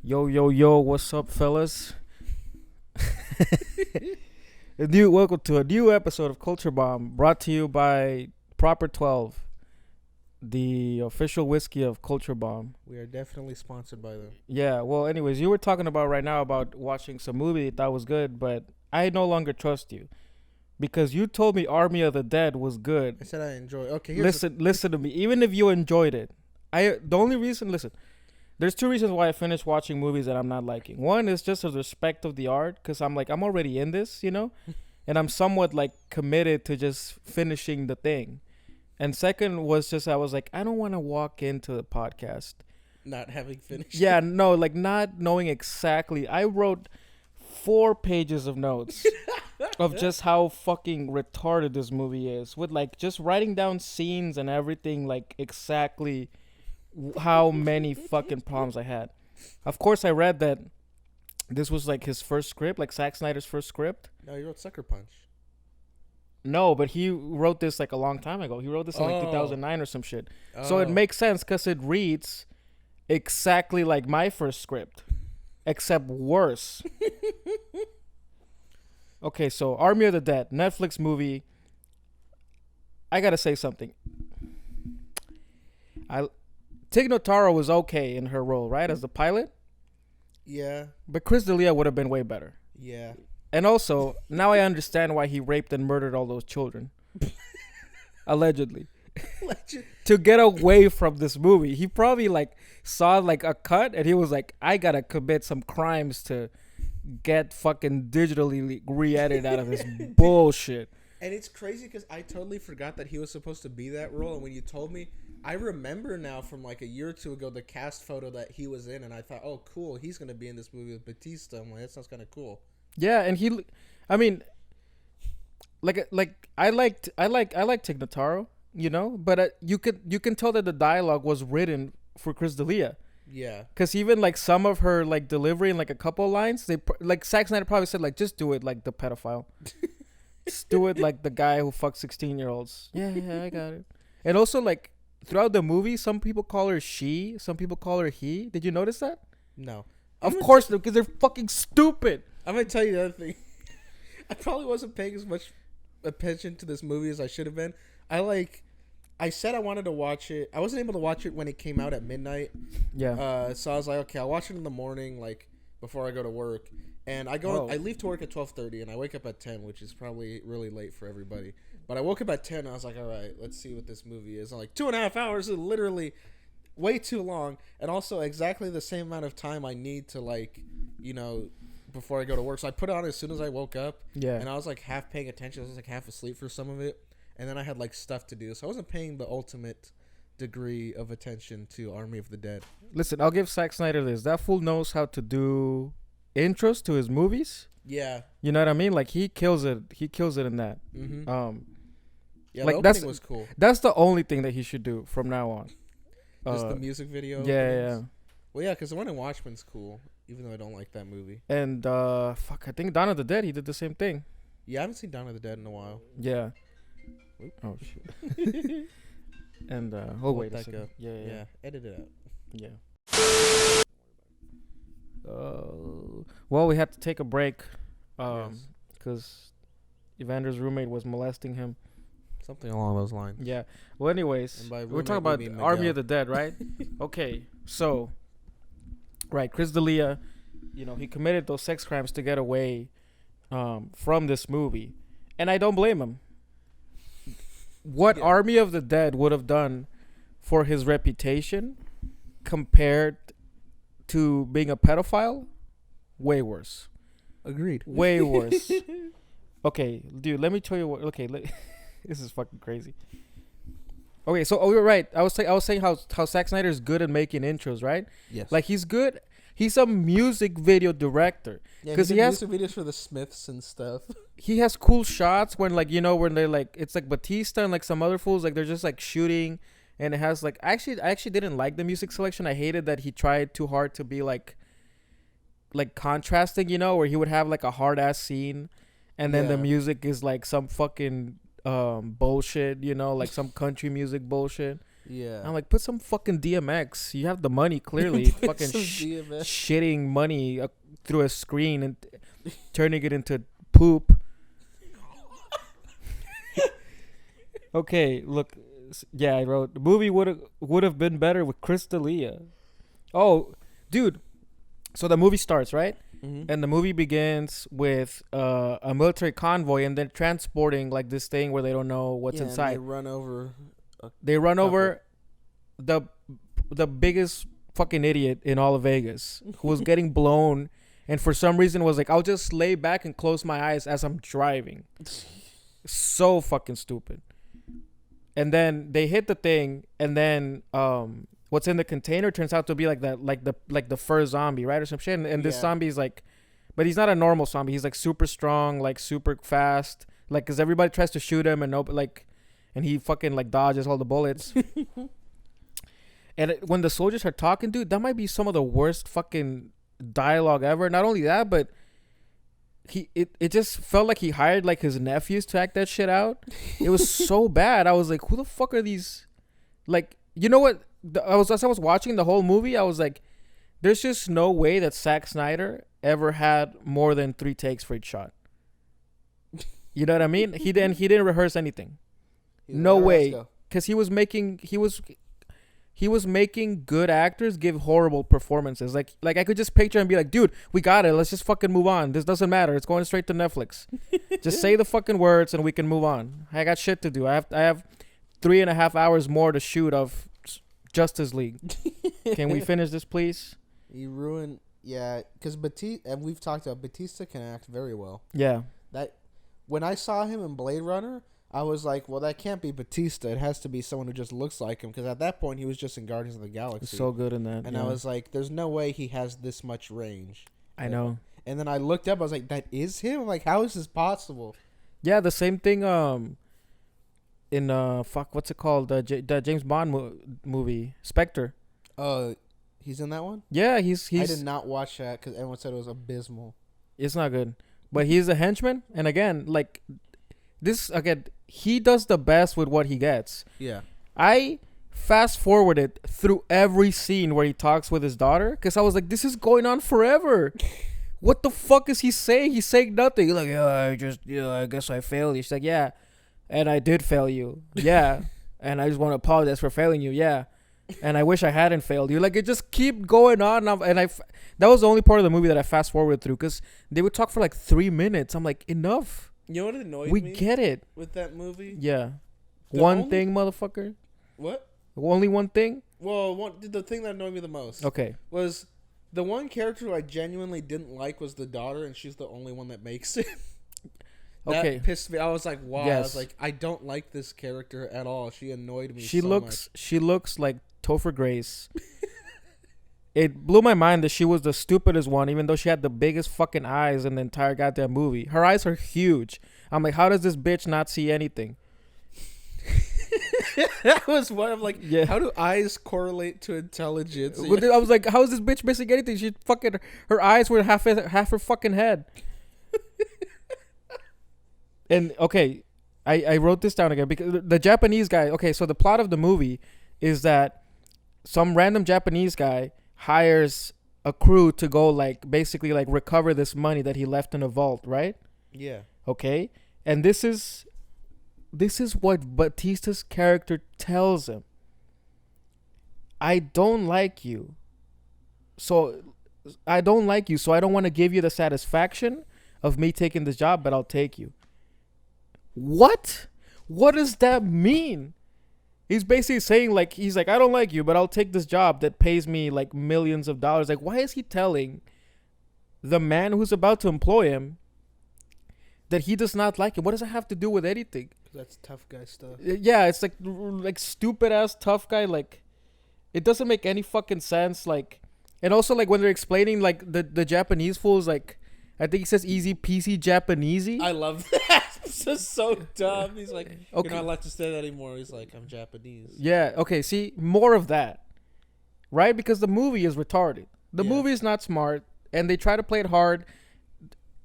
Yo, yo, yo, what's up, fellas? Welcome to a new episode of Culture Bomb, brought to you by Proper 12, the official whiskey of Culture Bomb. We are definitely sponsored by them. Yeah, well, anyways, you were talking about right now about watching some movie you thought was good, but I no longer trust you because you told me Army of the Dead was good. I said I enjoy. Okay, Listen to me. Even if you enjoyed it, listen. There's two reasons why I finished watching movies that I'm not liking. One is just a respect of the art, because I'm already in this, and I'm somewhat like committed to just finishing the thing. And second was just I was like, I don't want to walk into the podcast not having finished. Yeah, no, like not knowing exactly. I wrote 4 pages of notes of just how fucking retarded this movie is, with like just writing down scenes and everything, like exactly how many fucking problems I had. Of course, I read that this was like his first script, like Zack Snyder's first script. No, you wrote Sucker Punch. No, but he wrote this like a long time ago. He wrote this in like 2009 or some shit. So it makes sense because it reads exactly like my first script, except worse. Okay, so Army of the Dead, Netflix movie. I gotta say something. Tig Notaro was okay in her role, right, as the pilot. Yeah. But Chris D'Elia would have been way better. Yeah. And also, now I understand why he raped and murdered all those children. Allegedly. To get away from this movie. He probably like saw like a cut and he was like, I gotta commit some crimes to get fucking digitally re-edited out of this bullshit. And it's crazy because I totally forgot that he was supposed to be that role. And when you told me, I remember now from like a year or two ago the cast photo that he was in, and I thought, oh, cool, he's gonna be in this movie with Batista. I'm like, that sounds kind of cool. Yeah, and I mean, I like Tig Notaro, but you can tell that the dialogue was written for Chris D'Elia. Yeah, because even like some of her like delivery and like a couple of lines, they like Zack Snyder probably said like, just do it like the pedophile, just do it like the guy who fucks 16-year-olds. Yeah, I got it. And also like throughout the movie, some people call her she, some people call her he. Did you notice that? No. Of course, because they're fucking stupid. I'm gonna tell you the other thing. I probably wasn't paying as much attention to this movie as I should have been. I said I wanted to watch it. I wasn't able to watch it when it came out at midnight. Yeah. So I was like, okay, I'll watch it in the morning, like before I go to work. And I leave to work at 12:30, and I wake up at 10, which is probably really late for everybody. But I woke up at 10, and I was like, all right, let's see what this movie is. I'm like, 2.5 hours is literally way too long, and also exactly the same amount of time I need to before I go to work. So I put it on as soon as I woke up. Yeah. And I was like half paying attention. I was like half asleep for some of it. And then I had like stuff to do. So I wasn't paying the ultimate degree of attention to Army of the Dead. Listen, I'll give Zack Snyder this. That fool knows how to do intros to his movies. Yeah. You know what I mean? Like he kills it. He kills it in that. Mm-hmm. Yeah, like the opening was cool. That's the only thing that he should do from now on. Just the music video. Yeah. Well, yeah, because the one in Watchmen's cool, even though I don't like that movie. And I think Dawn of the Dead, he did the same thing. Yeah, I haven't seen Dawn of the Dead in a while. Yeah. Oh shit. And wait a second. Yeah. Edit it out. Yeah. Well, we had to take a break because Evander's roommate was molesting him. Something along those lines. Yeah. Well, anyways, we're talking about Army of the Dead, right? Okay. So, right, Chris D'Elia, he committed those sex crimes to get away from this movie, and I don't blame him. What Army of the Dead would have done for his reputation compared to being a pedophile, way worse. Agreed. Way worse. Okay, dude, let me tell you what. Okay, this is fucking crazy. Okay, so you're right. I was saying how Zack Snyder is good at making intros, right? Yes. Like he's good. He's a music video director. Yeah, because he has music videos for the Smiths and stuff. He has cool shots when when they're like, it's like Batista and like some other fools, like they're just like shooting, and it has like I actually didn't like the music selection. I hated that he tried too hard to be like contrasting, where he would have like a hard ass scene, and then the music is like some fucking bullshit, like some country music bullshit. Yeah. I'm like, put some fucking DMX. You have the money, clearly. Fucking shitting money through a screen and turning it into poop. Okay, look. Yeah, I wrote the movie would have been better with Chris D'Elia. Oh, dude. So the movie starts, right? Mm-hmm. And the movie begins with a military convoy, and then transporting like this thing where they don't know what's inside. And they run over the biggest fucking idiot in all of Vegas, who was getting blown, and for some reason was like, I'll just lay back and close my eyes as I'm driving. So fucking stupid. And then they hit the thing, and then what's in the container turns out to be like the fur zombie, right, or some shit. And this zombie's like, but he's not a normal zombie. He's like super strong, like super fast, like because everybody tries to shoot him and and he fucking like dodges all the bullets. And when the soldiers are talking, dude, that might be some of the worst fucking dialogue ever. Not only that, but it just felt like he hired like his nephews to act that shit out. It was so bad. I was like, who the fuck are these? Like, you know what? As I was watching the whole movie, I was like, there's just no way that Zack Snyder ever had more than 3 takes for each shot. You know what I mean? He didn't rehearse anything. No way, because he was making good actors give horrible performances. Like I could just picture and be like, dude, we got it. Let's just fucking move on. This doesn't matter. It's going straight to Netflix. Just say the fucking words and we can move on. I got shit to do. I have 3.5 hours more to shoot of Justice League. Can we finish this, please? You ruined, because Batista, and we've talked about Batista can act very well. Yeah. That when I saw him in Blade Runner, I was like, well, that can't be Batista. It has to be someone who just looks like him. Because at that point, he was just in Guardians of the Galaxy. So good in that. And I was like, there's no way he has this much range. I know. And then I looked up. I was like, that is him? I'm like, how is this possible? Yeah, the same thing in, what's it called? The James Bond movie, Spectre. He's in that one? Yeah, he's. I did not watch that because everyone said it was abysmal. It's not good. But he's a henchman. And again, like, he does the best with what he gets. Yeah. I fast forwarded through every scene where he talks with his daughter because I was like, this is going on forever. What the fuck is he saying? He's saying nothing. He's like, I guess I failed you. She's like, yeah, and I did fail you. Yeah, and I just want to apologize for failing you. Yeah, and I wish I hadn't failed you. Like, it just keep going on. That was the only part of the movie that I fast forwarded through because they would talk for like 3 minute. I'm like, enough. You know what annoyed me? We get it. With that movie? Yeah. One thing, motherfucker. What? Only one thing? Well, the thing that annoyed me the most. Okay. Was the one character who I genuinely didn't like was the daughter, and she's the only one that makes it. That pissed me. I was like, wow. Yes. I was like, I don't like this character at all. She annoyed me so much. She looks like Topher Grace. It blew my mind that she was the stupidest one, even though she had the biggest fucking eyes in the entire goddamn movie. Her eyes are huge. I'm like, how does this bitch not see anything? That was one of like, how do eyes correlate to intelligence? I was like, how is this bitch missing anything? She fucking, her eyes were half her fucking head. And okay, I wrote this down again because the Japanese guy. Okay, so the plot of the movie is that some random Japanese guy hires a crew to go like basically like recover this money that he left in a vault, right? Yeah. Okay, and this is what Batista's character tells him. I don't like you, so I don't want to give you the satisfaction of me taking this job, but I'll take you. What does that mean? He's basically saying like, he's like, I don't like you, but I'll take this job that pays me like millions of dollars. Like, why is he telling the man who's about to employ him that he does not like him? What does that have to do with anything? That's tough guy stuff. Yeah, it's like stupid ass tough guy. Like, it doesn't make any fucking sense. Like, and also like when they're explaining like the Japanese fools, like, I think he says easy peasy Japanesey. I love that. It's just so dumb. He's like, okay, you're not allowed to say that anymore. He's like, I'm Japanese. Yeah, okay, see, more of that. Right? Because the movie is retarded. The movie is not smart, and they try to play it hard.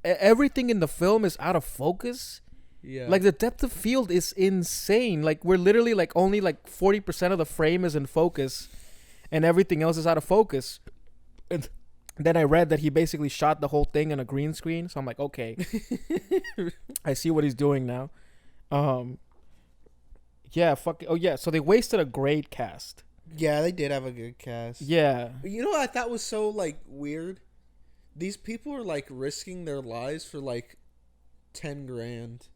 Everything in the film is out of focus. Yeah. Like the depth of field is insane. Like we're literally like only like 40% of the frame is in focus, and everything else is out of focus. And then I read that he basically shot the whole thing in a green screen. So I'm like, okay, I see what he's doing now. Yeah, fuck. Oh yeah, so they wasted a great cast. Yeah, they did have a good cast. Yeah. You know what I thought was so like weird? These people are like risking their lives for like 10 grand.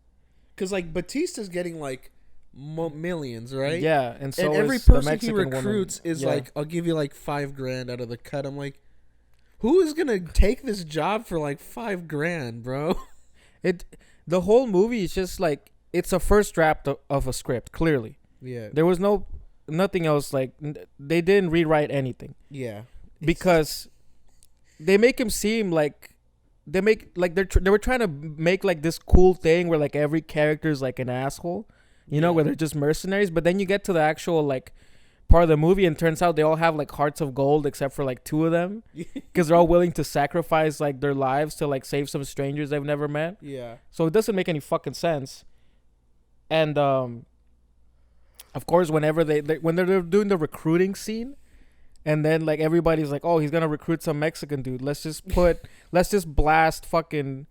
Cause like Batista's getting like millions, right? Yeah, and so every is the person Mexican he recruits woman. is like, I'll give you like 5 grand out of the cut. I'm like, who is gonna take this job for like 5 grand, bro? The whole movie is just like it's a first draft of a script. Clearly, Yeah. there was nothing else. Like they didn't rewrite anything. Yeah. Because they make him seem like they were trying to make like this cool thing where like every character is like an asshole, you know, where they're just mercenaries. But then you get to the actual like part of the movie and turns out they all have like hearts of gold except for like 2 of them, because they're all willing to sacrifice like their lives to like save some strangers they've never met. Yeah. So it doesn't make any fucking sense. And of course, whenever when they're doing the recruiting scene, and then like everybody's like, oh, he's gonna recruit some Mexican dude. Let's just blast fucking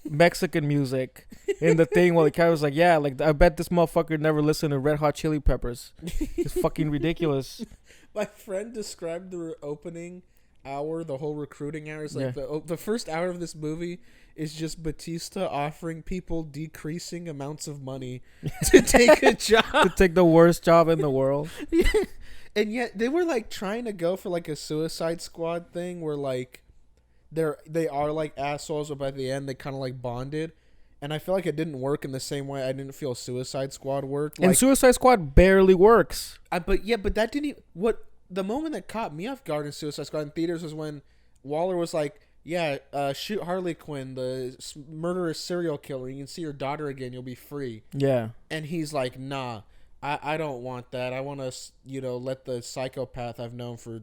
Mexican music in the thing while the guy was like, yeah, like I bet this motherfucker never listened to Red Hot Chili Peppers. It's fucking ridiculous. My friend described the opening hour, the whole recruiting hours, like the first hour of this movie is just Batista offering people decreasing amounts of money to take a job. To take the worst job in the world. Yeah. And yet they were like trying to go for like a Suicide Squad thing where like they are like assholes, but by the end they kind of like bonded. And I feel like it didn't work in the same way I didn't feel Suicide Squad worked. Like, and Suicide Squad barely works. But that didn't. The moment that caught me off guard in Suicide Squad in theaters was when Waller was like, yeah, shoot Harley Quinn, the murderous serial killer. You can see your daughter again. You'll be free. Yeah. And he's like, nah, I don't want that. I want to, let the psychopath I've known for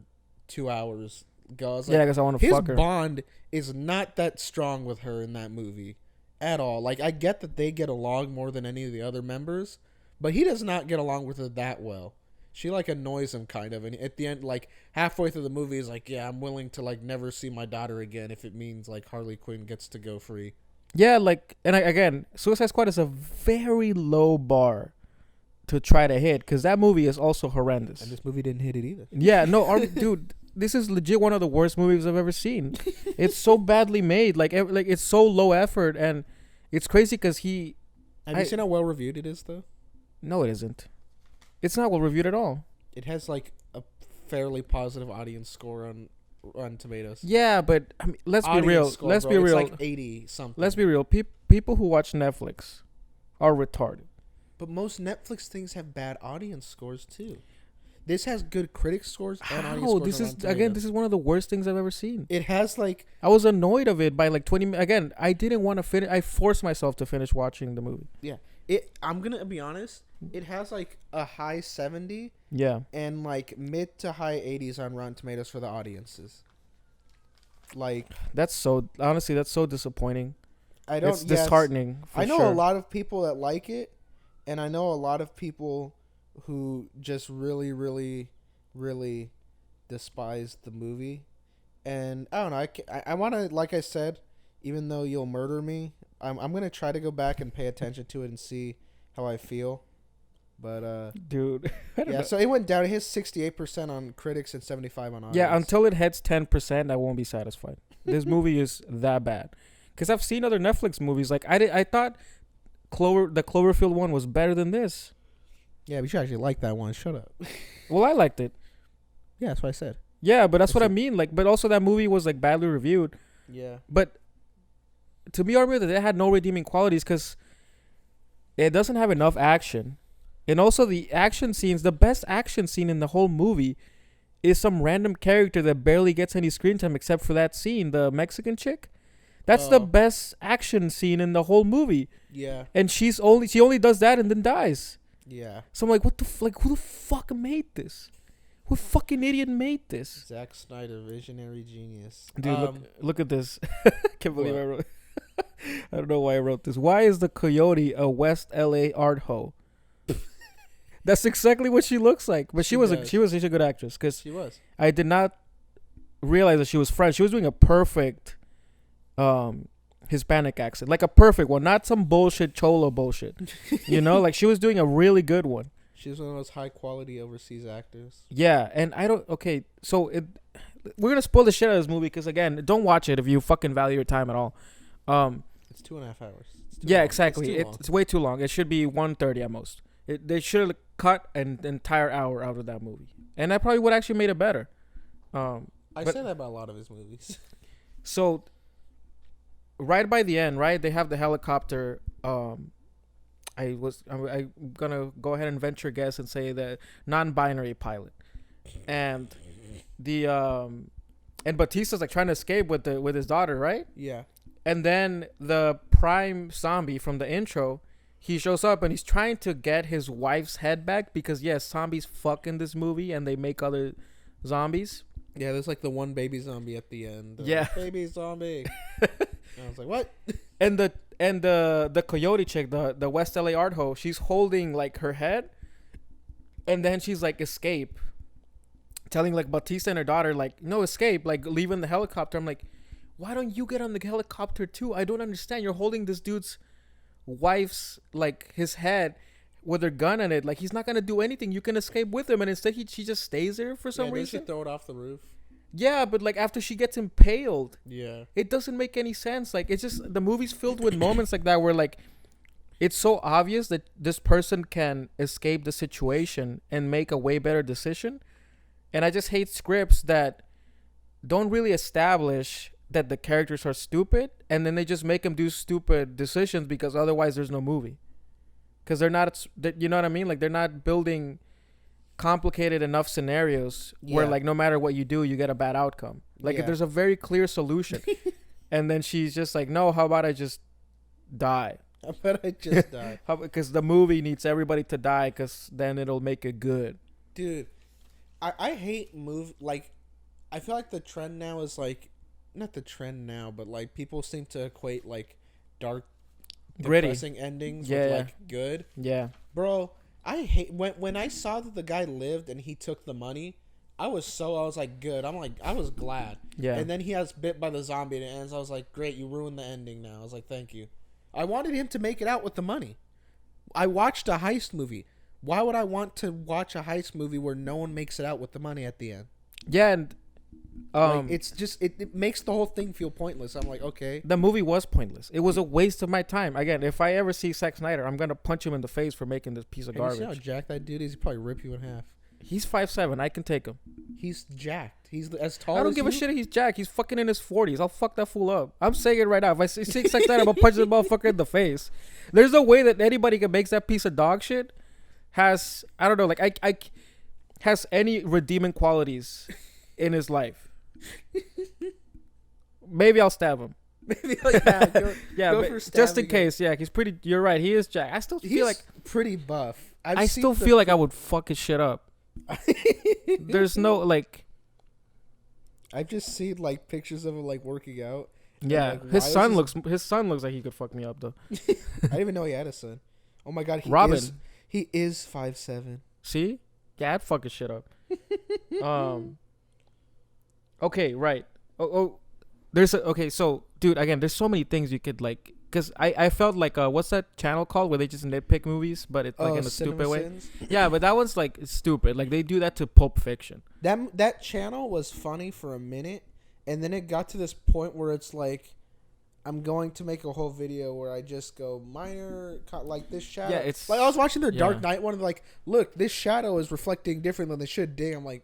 2 hours go. I was like, because I want to fuck her. His bond is not that strong with her in that movie at all. Like, I get that they get along more than any of the other members, but he does not get along with her that well. She like annoys him kind of, and at the end, like halfway through the movie, he's like, "Yeah, I'm willing to like never see my daughter again if it means like Harley Quinn gets to go free." Yeah, like, and again, Suicide Squad is a very low bar to try to hit, because that movie is also horrendous. And this movie didn't hit it either. Yeah, no, dude, this is legit one of the worst movies I've ever seen. It's so badly made, like it's so low effort, and it's crazy because Have you seen how well reviewed it is, though? No, it isn't. It's not well reviewed at all. It has like a fairly positive audience score on Rotten Tomatoes. Yeah, but I mean, let's be real. Let's be real. It's like 80 something. Let's be real. People who watch Netflix are retarded. But most Netflix things have bad audience scores too. This has good critic scores and audience scores. This is one of the worst things I've ever seen. It has like, I was annoyed of it by like 20 minutes. Again, I didn't want to finish. I forced myself to finish watching the movie. Yeah. I'm going to be honest. It has like a high 70. Yeah. And like mid to high 80s on Rotten Tomatoes for the audiences. Like, that's so disappointing. It's yes, disheartening. I know a lot of people that like it, and I know a lot of people who just really, really, really despise the movie. And I don't know. I want to, like I said, even though you'll murder me, I'm going to try to go back and pay attention to it and see how I feel. But, dude. Yeah, so it went down. It hit 68% on critics and 75 on audience. Yeah, until it hits 10%, I won't be satisfied. This movie is that bad. Because I've seen other Netflix movies. Like, I thought the Cloverfield one was better than this. Yeah, but you actually like that one. Shut up. Well, I liked it. Yeah, that's what I said. Yeah, but that's what I mean. Like, but also that movie was like badly reviewed. Yeah. But to me, I remember that it had no redeeming qualities because it doesn't have enough action. And also the action scenes, the best action scene in the whole movie is some random character that barely gets any screen time except for that scene, the Mexican chick. That's the best action scene in the whole movie. Yeah. And she only does that and then dies. Yeah. So I'm like, who the fuck made this? Who fucking idiot made this? Zack Snyder, visionary genius. Dude, look at this. Can't believe I wrote it. I don't know why I wrote this. Why is the coyote a West LA art hoe? That's exactly what she looks like. But she was such a good actress because she was. I did not realize that she was French. She was doing a perfect Hispanic accent, like a perfect one, not some bullshit cholo bullshit. You know, like she was doing a really good one. She was one of those high quality overseas actors. Yeah, and I don't. Okay, so we're gonna spoil the shit out of this movie because again, don't watch it if you fucking value your time at all. It's 2.5 hours. Yeah, exactly. It's way too long. It should be 1:30 at most. They should have cut an entire hour out of that movie, and that probably would actually made it better. I say that about a lot of his movies. So, right by the end, right, they have the helicopter. I'm gonna go ahead and venture guess and say that non-binary pilot, and and Batista's like trying to escape with his daughter, right? Yeah. And then the prime zombie from the intro, he shows up and he's trying to get his wife's head back because yes, zombies fuck in this movie and they make other zombies. Yeah, there's like the one baby zombie at the end. Yeah, baby zombie. And I was like, what? And the coyote chick, the West LA art hoe, she's holding like her head, and then she's like escape, telling like Batista and her daughter like no escape, like leaving the helicopter. I'm like, why don't you get on the helicopter too? I don't understand. You're holding this dude's wife's like his head with her gun on it. Like he's not gonna do anything. You can escape with him, and instead she just stays there for some reason. She throw it off the roof. Yeah, but like after she gets impaled, yeah, it doesn't make any sense. Like it's just the movie's filled with moments like that where like it's so obvious that this person can escape the situation and make a way better decision. And I just hate scripts that don't really establish that the characters are stupid, and then they just make them do stupid decisions because otherwise there's no movie. Because they're not, you know what I mean? Like they're not building complicated enough scenarios where like no matter what you do, you get a bad outcome. Like if there's a very clear solution, and then she's just like, no, how about I just die? How about I just die? Because the movie needs everybody to die because then it'll make it good. Dude, I hate like, I feel like the trend now is like, not the trend now, but like people seem to equate like dark, gritty depressing endings with like good. Yeah. Bro, I hate when I saw that the guy lived and he took the money, I was like good. I was glad. Yeah. And then he has bit by the zombie and it ends. I was like, great, you ruined the ending now. I was like, thank you. I wanted him to make it out with the money. I watched a heist movie. Why would I want to watch a heist movie where no one makes it out with the money at the end? Yeah, and like, it's just it makes the whole thing feel pointless. I'm like, okay. The movie was pointless. It was a waste of my time. Again, if I ever see Zack Snyder, I'm gonna punch him in the face for making this piece of garbage. You see how jacked that dude is? He'd probably rip you in half. He's 5'7". I can take him. He's jacked. He's as tall as I don't give a shit if he's jacked. He's fucking in his 40s. I'll fuck that fool up. I'm saying it right now. If I see Zack Snyder, I'm gonna punch this motherfucker in the face. There's no way that anybody can make that piece of dog shit has, I don't know, like I has any redeeming qualities in his life. Maybe I'll stab him. Maybe go for just in case. Yeah, he's pretty. You're right. He is jacked. I still feel like pretty buff. I still feel like I would fuck his shit up. There's no like. I've just seen like pictures of him like working out. Yeah, like, his son looks like he could fuck me up though. I didn't even know he had a son. Oh my god, he is 5'7". See? Yeah, I'd fuck his shit up. Okay, right. So dude, again, there's so many things you could like, because I felt like what's that channel called where they just nitpick movies, but it's like in a stupid way. Yeah, but that one's like stupid. Like they do that to Pulp Fiction. That channel was funny for a minute, and then it got to this point where it's like, I'm going to make a whole video where I just go minor, like this shadow. Yeah, it's like I was watching their Dark Knight one, and like, look, this shadow is reflecting different than they should. Dang, I'm like,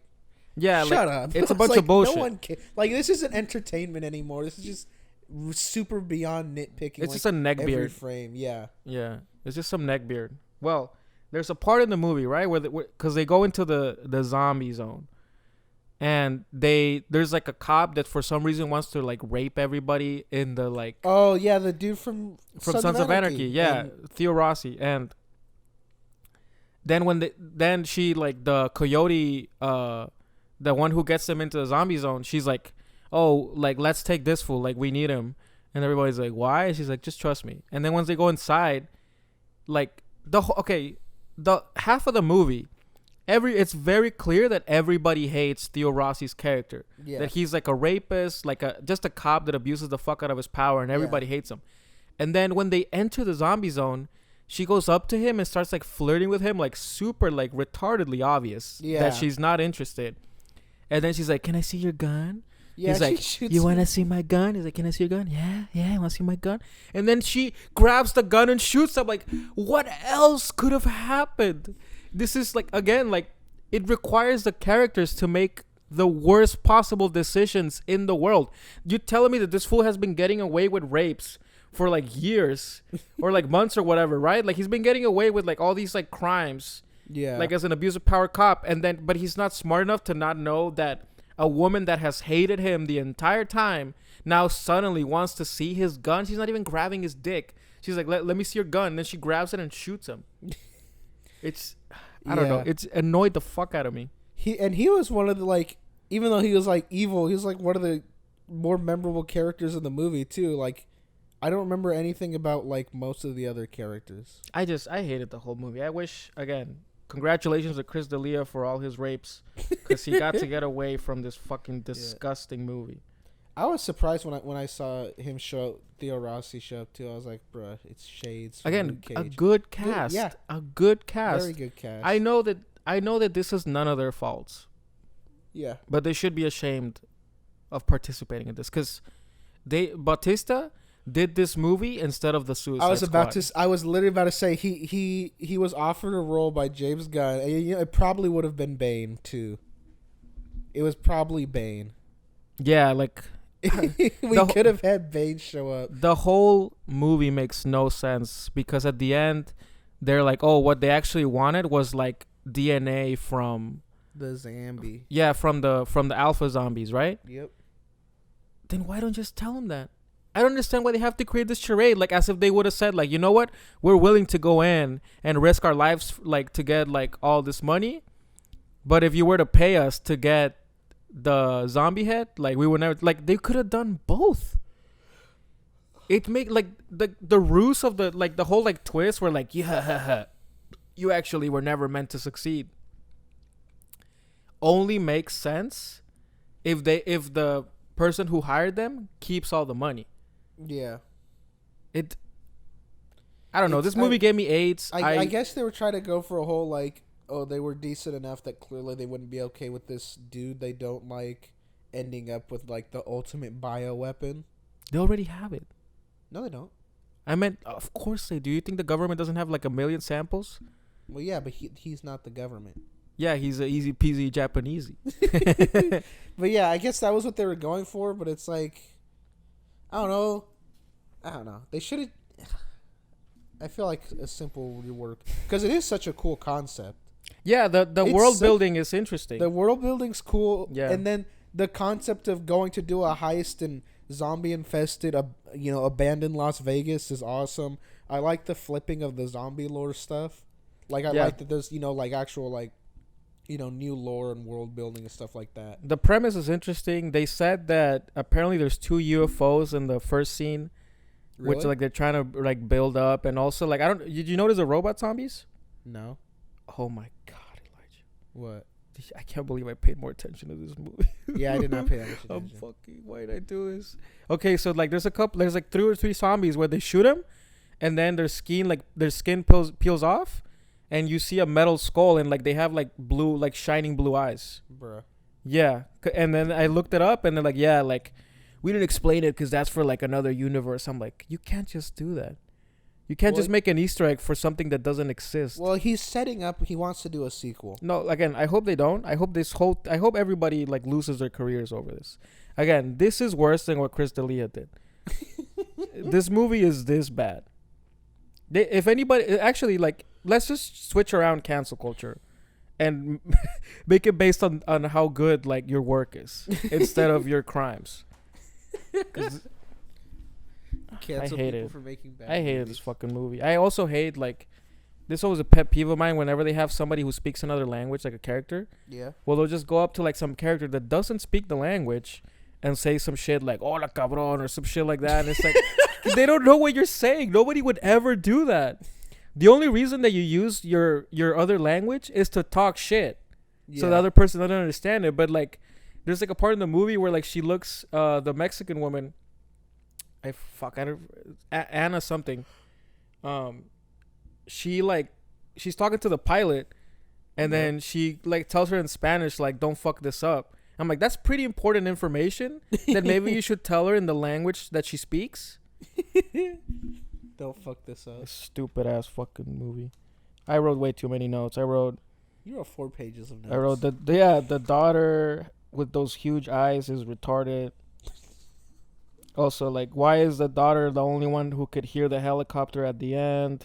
yeah, shut up. It's a bunch of bullshit. No one like this isn't entertainment anymore. This is just super beyond nitpicking. It's just a neckbeard every frame. Yeah, it's just some neckbeard. Well, there's a part in the movie right where because they go into the zombie zone, and there's like a cop that for some reason wants to like rape everybody in the like. Oh yeah, the dude from Sons of Anarchy. Yeah, Theo Rossi. And then she like the coyote, the one who gets them into the zombie zone. She's like, oh, like let's take this fool. Like we need him. And everybody's like, why? And she's like, just trust me. And then once they go inside, like the half of the movie, it's very clear that everybody hates Theo Rossi's character. Yeah. That he's like a rapist, like just a cop that abuses the fuck out of his power, and everybody hates him. And then when they enter the zombie zone, she goes up to him and starts like flirting with him, like super like retardedly obvious that she's not interested. And then she's like, "Can I see your gun?" Yeah, he's like, "You want to see my gun?" He's like, "Can I see your gun?" Yeah, I want to see my gun. And then she grabs the gun and shoots him. Like, what else could have happened? This is like, again, like it requires the characters to make the worst possible decisions in the world. You're telling me that this fool has been getting away with rapes for like years or like months or whatever, right? Like he's been getting away with like all these like crimes. Yeah. Like as an abusive power cop, but he's not smart enough to not know that a woman that has hated him the entire time now suddenly wants to see his gun. She's not even grabbing his dick. She's like, let me see your gun. And then she grabs it and shoots him. I don't know. It's annoyed the fuck out of me. He was one of the, like, even though he was like evil, he was like one of the more memorable characters in the movie too. Like, I don't remember anything about like most of the other characters. I hated the whole movie. I wish, again, congratulations to Chris D'Elia for all his rapes, because he got to get away from this fucking disgusting movie. I was surprised when I saw him Theo Rossi show up too. I was like, bruh, it's shades. Again, a good cast. A good cast. Very good cast. I know that this is none of their faults. Yeah. But they should be ashamed of participating in this, because Bautista did this movie instead of the Suicide Squad. I was literally about to say he was offered a role by James Gunn, and it probably would have been Bane too. It was probably Bane. Yeah, like we could have had Bane show up. The whole movie makes no sense, because at the end they're like, oh, what they actually wanted was like DNA from the zombie. Yeah, from the alpha zombies, right? Yep. Then why don't you just tell them that? I don't understand why they have to create this charade, like as if they would have said, like, you know what, we're willing to go in and risk our lives, like, to get like all this money, but if you were to pay us to get the zombie head, like, we would never. Like, they could have done both. It make like the ruse of the whole like twist where like, yeah, you actually were never meant to succeed, only makes sense if the person who hired them keeps all the money. Yeah. I don't know. This movie gave me AIDS. I guess they were trying to go for a whole like, oh, they were decent enough that clearly they wouldn't be okay with this dude they don't like ending up with like the ultimate bioweapon. They already have it. No, they don't. I meant, of course they do. You think the government doesn't have like 1 million samples? Well, yeah, but he's not the government. Yeah, he's a easy peasy Japanese. But yeah, I guess that was what they were going for, but it's like, I don't know. They should have. I feel like a simple rework, because it is such a cool concept. Yeah, the world building is interesting. The world building's cool. Yeah. And then the concept of going to do a heist in zombie infested, abandoned Las Vegas is awesome. I like the flipping of the zombie lore stuff. Like, I like that there's, like actual like, new lore and world building and stuff like that. The premise is interesting. They said that apparently there's 2 UFOs in the first scene. Really? Which like they're trying to like build up, and also like did you notice the robot zombies? No. Oh my God, Elijah! What? I can't believe I paid more attention to this movie. Yeah, I did not pay that much attention. Why did I do this? Okay, so like there's like 3 or 3 zombies where they shoot them, and then their skin peels off, and you see a metal skull, and like they have like blue, like shining blue eyes. Bruh. Yeah, and then I looked it up, and they're like, yeah, like, we didn't explain it because that's for like another universe. I'm like, you can't just do that. You can't just make an Easter egg for something that doesn't exist. Well, he's setting up. He wants to do a sequel. No, again, I hope they don't. I hope everybody like loses their careers over this. Again, this is worse than what Chris D'Elia did. This movie is this bad. If anybody actually like, let's just switch around cancel culture, and make it based on how good like your work is instead of your crimes. Cancel people for making bad I hated movies. this fucking movie. I also hate like, this was a pet peeve of mine whenever they have somebody who speaks another language, like a character. Yeah. Well, they'll just go up to like some character that doesn't speak the language and say some shit like "Hola cabrón" or some shit like that, and it's like they don't know what you're saying. Nobody would ever do that. The only reason that you use your other language is to talk shit, so the other person doesn't understand it. But like, there's like a part in the movie where like she looks, the Mexican woman, Anna something, she's talking to the pilot, and then she like tells her in Spanish like, "Don't fuck this up." I'm like, that's pretty important information that maybe you should tell her in the language that she speaks. Don't fuck this up. Stupid ass fucking movie. I wrote way too many notes. You wrote 4 pages of notes. I wrote the daughter with those huge eyes is retarded. Also, like, why is the daughter the only one who could hear the helicopter at the end?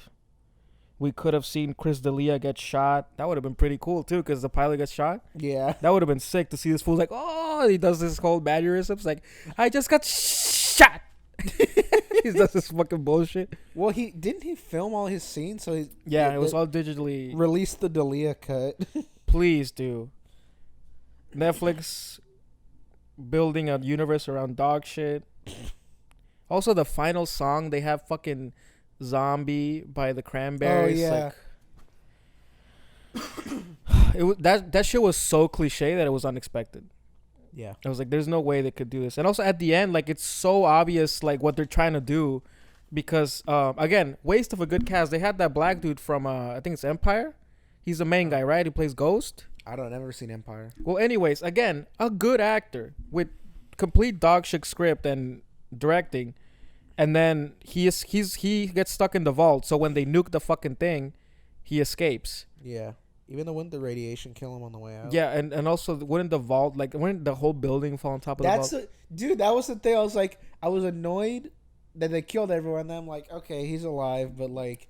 We could have seen Chris D'Elia get shot. That would have been pretty cool, too, because the pilot gets shot. Yeah. That would have been sick to see this fool like, oh, he does this whole mannerisms. Like, I just got shot. He does this fucking bullshit. Well, didn't he film all his scenes? So it was all digitally. Release the D'Elia cut. Please do. Netflix building a universe around dog shit. Also, the final song, they have fucking "Zombie" by the Cranberries. Oh yeah. That shit was so cliche that it was unexpected. Yeah. I was like, there's no way they could do this. And also at the end, like, it's so obvious like what they're trying to do, because again, waste of a good cast. They had that black dude from I think it's Empire. He's the main guy, right? He plays Ghost. I don't never seen Empire. Well, anyways, again, a good actor with complete dog shit script and directing, and then he gets stuck in the vault. So when they nuke the fucking thing, he escapes. Yeah. Even though wouldn't the radiation kill him on the way out? Yeah, and also wouldn't the vault, like, wouldn't the whole building fall on top of the vault? Dude, that was the thing. I was like, I was annoyed that they killed everyone. Then I'm like, okay, he's alive, but like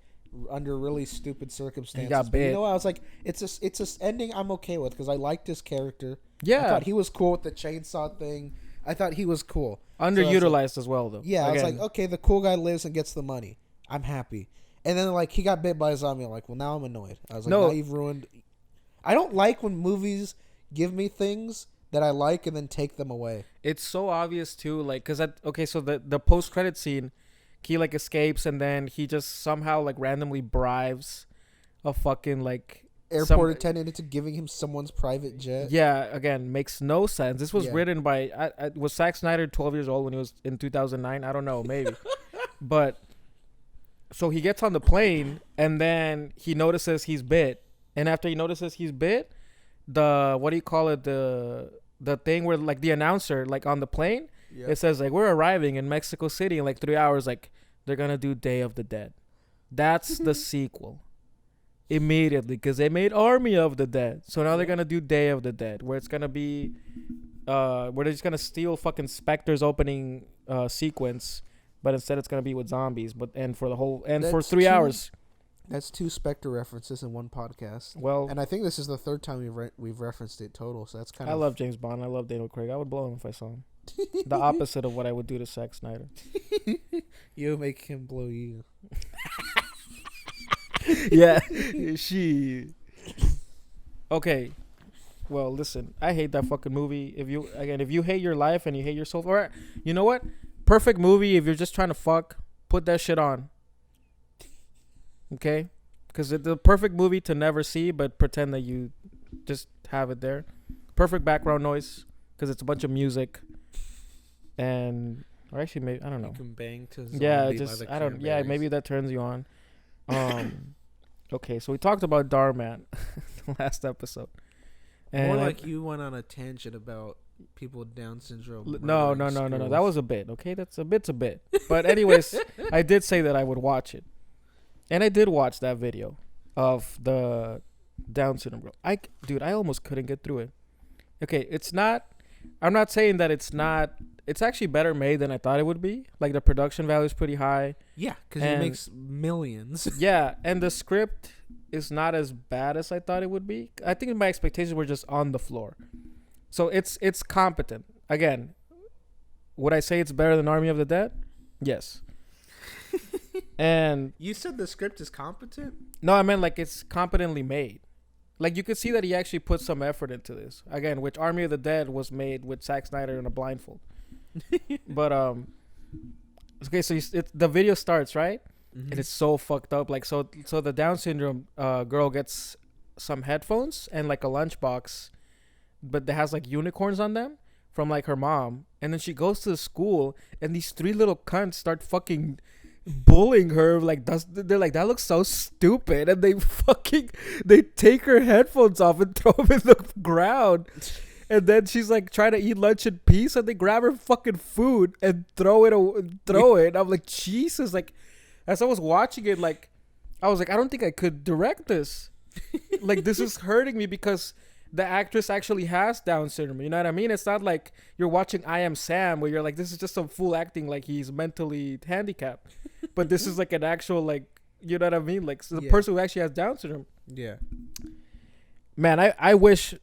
under really stupid circumstances. He got bit. You know what? I was like, it's a ending I'm okay with because I liked his character. Yeah, I thought he was cool with the chainsaw thing. I thought he was cool. Underutilized as well, though. Yeah, again. I was like, okay, the cool guy lives and gets the money. I'm happy. And then like he got bit by a zombie. I'm like, well, now I'm annoyed. I was like, now you've ruined. I don't like when movies give me things that I like and then take them away. It's so obvious too, like, cause so the post credit scene, he like escapes and then he just somehow like randomly bribes a fucking like airport attendant into giving him someone's private jet. Yeah, again, makes no sense. This was written by was Zack Snyder 12 years old when he was in 2009? I don't know, maybe. But so he gets on the plane and then he notices he's bit. And after he notices he's bit, the thing where like the announcer like on the plane, it says like, we're arriving in Mexico City in like 3 hours. Like, they're gonna do Day of the Dead. That's the sequel immediately, because they made Army of the Dead. So now they're gonna do Day of the Dead, where it's gonna be where they're just gonna steal fucking Spectre's opening sequence, but instead it's gonna be with zombies. But for 3 hours. That's 2 Spectre references in one podcast. Well, and I think this is the 3rd time we've referenced it total. So that's kind of. I love James Bond. I love Daniel Craig. I would blow him if I saw him. The opposite of what I would do to Zack Snyder. You make him blow you. Yeah, Okay, well, listen. I hate that fucking movie. If you hate your life and you hate yourself, or you know what? Perfect movie. If you're just trying to fuck, put that shit on. Okay, because it's the perfect movie to never see, but pretend that you just have it there. Perfect background noise because it's a bunch of music, or actually maybe I don't know. You can bang to zombie maybe that turns you on. Okay, so we talked about Darman last episode. And more like you went on a tangent about people with Down syndrome. No. That was a bit. Okay, that's a bit. But anyways, I did say that I would watch it. And I did watch that video of the Down syndrome girl. I almost couldn't get through it. Okay, I'm not saying that it's not. It's actually better made than I thought it would be. Like, the production value is pretty high. Yeah, because it makes millions. Yeah, and the script is not as bad as I thought it would be. I think my expectations were just on the floor. So it's competent. Again, would I say it's better than Army of the Dead? Yes. And you said the script is competent? No, I meant like it's competently made. Like, you could see that he actually put some effort into this. Again, which Army of the Dead was made with Zack Snyder in a blindfold. But okay, so the video starts, right? Mm-hmm. And it's so fucked up. Like, so the Down syndrome girl gets some headphones and like a lunchbox, but that has like unicorns on them from like her mom. And then she goes to the school, and these three little cunts start fucking bullying her. Like, they're like, that looks so stupid, and they take her headphones off and throw them in the ground. And then she's like trying to eat lunch in peace, and they grab her fucking food and throw it. I'm like, Jesus. Like, as I was watching it, like, I was like, I don't think I could direct this. Like, this is hurting me because the actress actually has Down syndrome. You know what I mean? It's not like you're watching I Am Sam, where you're like, this is just some fool acting like he's mentally handicapped. But this is like an actual, like, you know what I mean? Like, the person who actually has Down syndrome. Yeah. Man, I wish...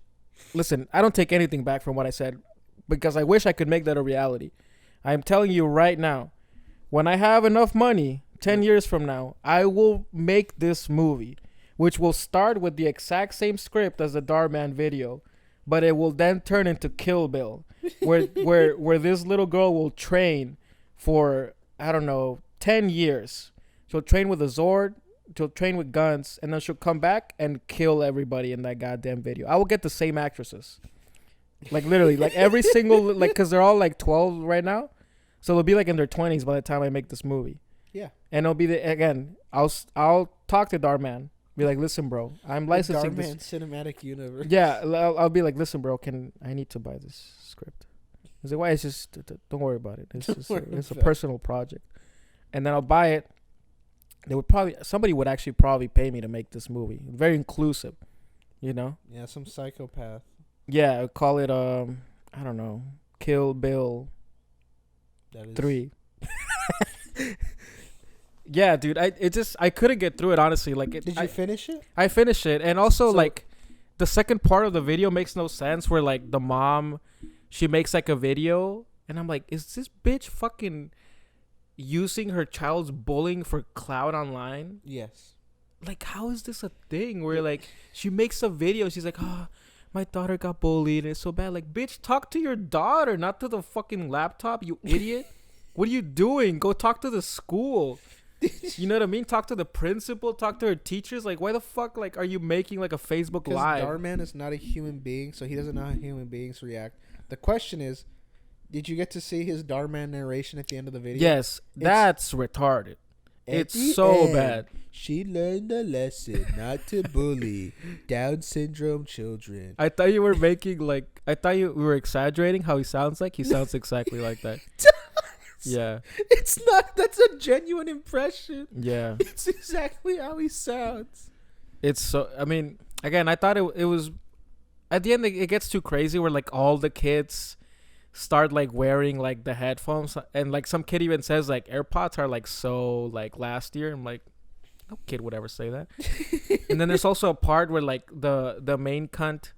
Listen, I don't take anything back from what I said, because I wish I could make that a reality. I'm telling you right now, when I have enough money, 10 years from now, I will make this movie, which will start with the exact same script as the Darman video, but it will then turn into Kill Bill, where this little girl will train for, I don't know, 10 years. She'll train with a Zord. She'll train with guns, and then she'll come back and kill everybody in that goddamn video. I will get the same actresses. Like, literally, like, every single, like, because they're all, like, 12 right now. So they'll be, like, in their 20s by the time I make this movie. Yeah. And it'll be, again, I'll talk to Darman. Be like, listen, bro, I'm licensing this. Darman Cinematic Universe. Yeah, I'll be like, listen, bro, I need to buy this script. He's like, why? It's just, don't worry about it. It's a personal project. And then I'll buy it. Somebody would actually probably pay me to make this movie. Very inclusive, you know? Yeah, some psychopath. Yeah, I'd call it, I don't know, Kill Bill 3. Yeah, dude, I couldn't get through it, honestly. Like, Did you finish it? I finished it. And also, like, the second part of the video makes no sense, where, like, the mom, she makes, like, a video, and I'm like, is this bitch fucking using her child's bullying for clout online? Yes. Like, how is this a thing where, like, she makes a video, she's like, my daughter got bullied, it's so bad. Like, bitch, talk to your daughter, not to the fucking laptop, you idiot. What are you doing? Go talk to the school. You know what I mean? Talk to the principal, talk to her teachers. Like, why the fuck, like, are you making, like, a Facebook Live? Because Darman is not a human being, so he doesn't know how human beings react. The question is, did you get to see his Darman narration at the end of the video? Yes, that's retarded. It's so bad. She learned a lesson not to bully Down syndrome children. I thought you were making, like, we were exaggerating how he sounds like. He sounds exactly like that. Yeah. It's not. That's a genuine impression. Yeah. It's exactly how he sounds. It's so, I mean, again, I thought it was, at the end, it gets too crazy where, like, all the kids start, like, wearing, like, the headphones, and, like, some kid even says, like, AirPods are, like, so, like, last year. I'm like, no kid would ever say that. And then there's also a part where, like, the main cunt,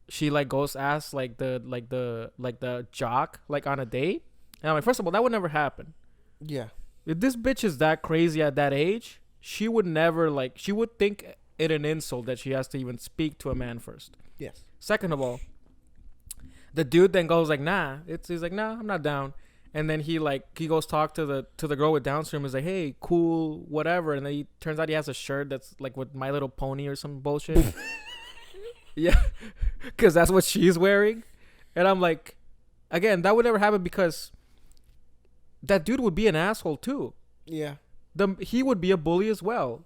she, like, goes ask, like, the jock, like, on a date. And I'm like, first of all, that would never happen. Yeah. If this bitch is that crazy at that age, she would never, like, she would think it an insult that she has to even speak to a man first. Yes. Second of all, the dude then goes like, he's like, nah, I'm not down. And then he goes talk to the girl with Down syndrome. He's like, hey, cool, whatever. And then he turns out he has a shirt that's like with My Little Pony or some bullshit. Yeah, because that's what she's wearing. And I'm like, again, that would never happen because that dude would be an asshole too. Yeah. He would be a bully as well.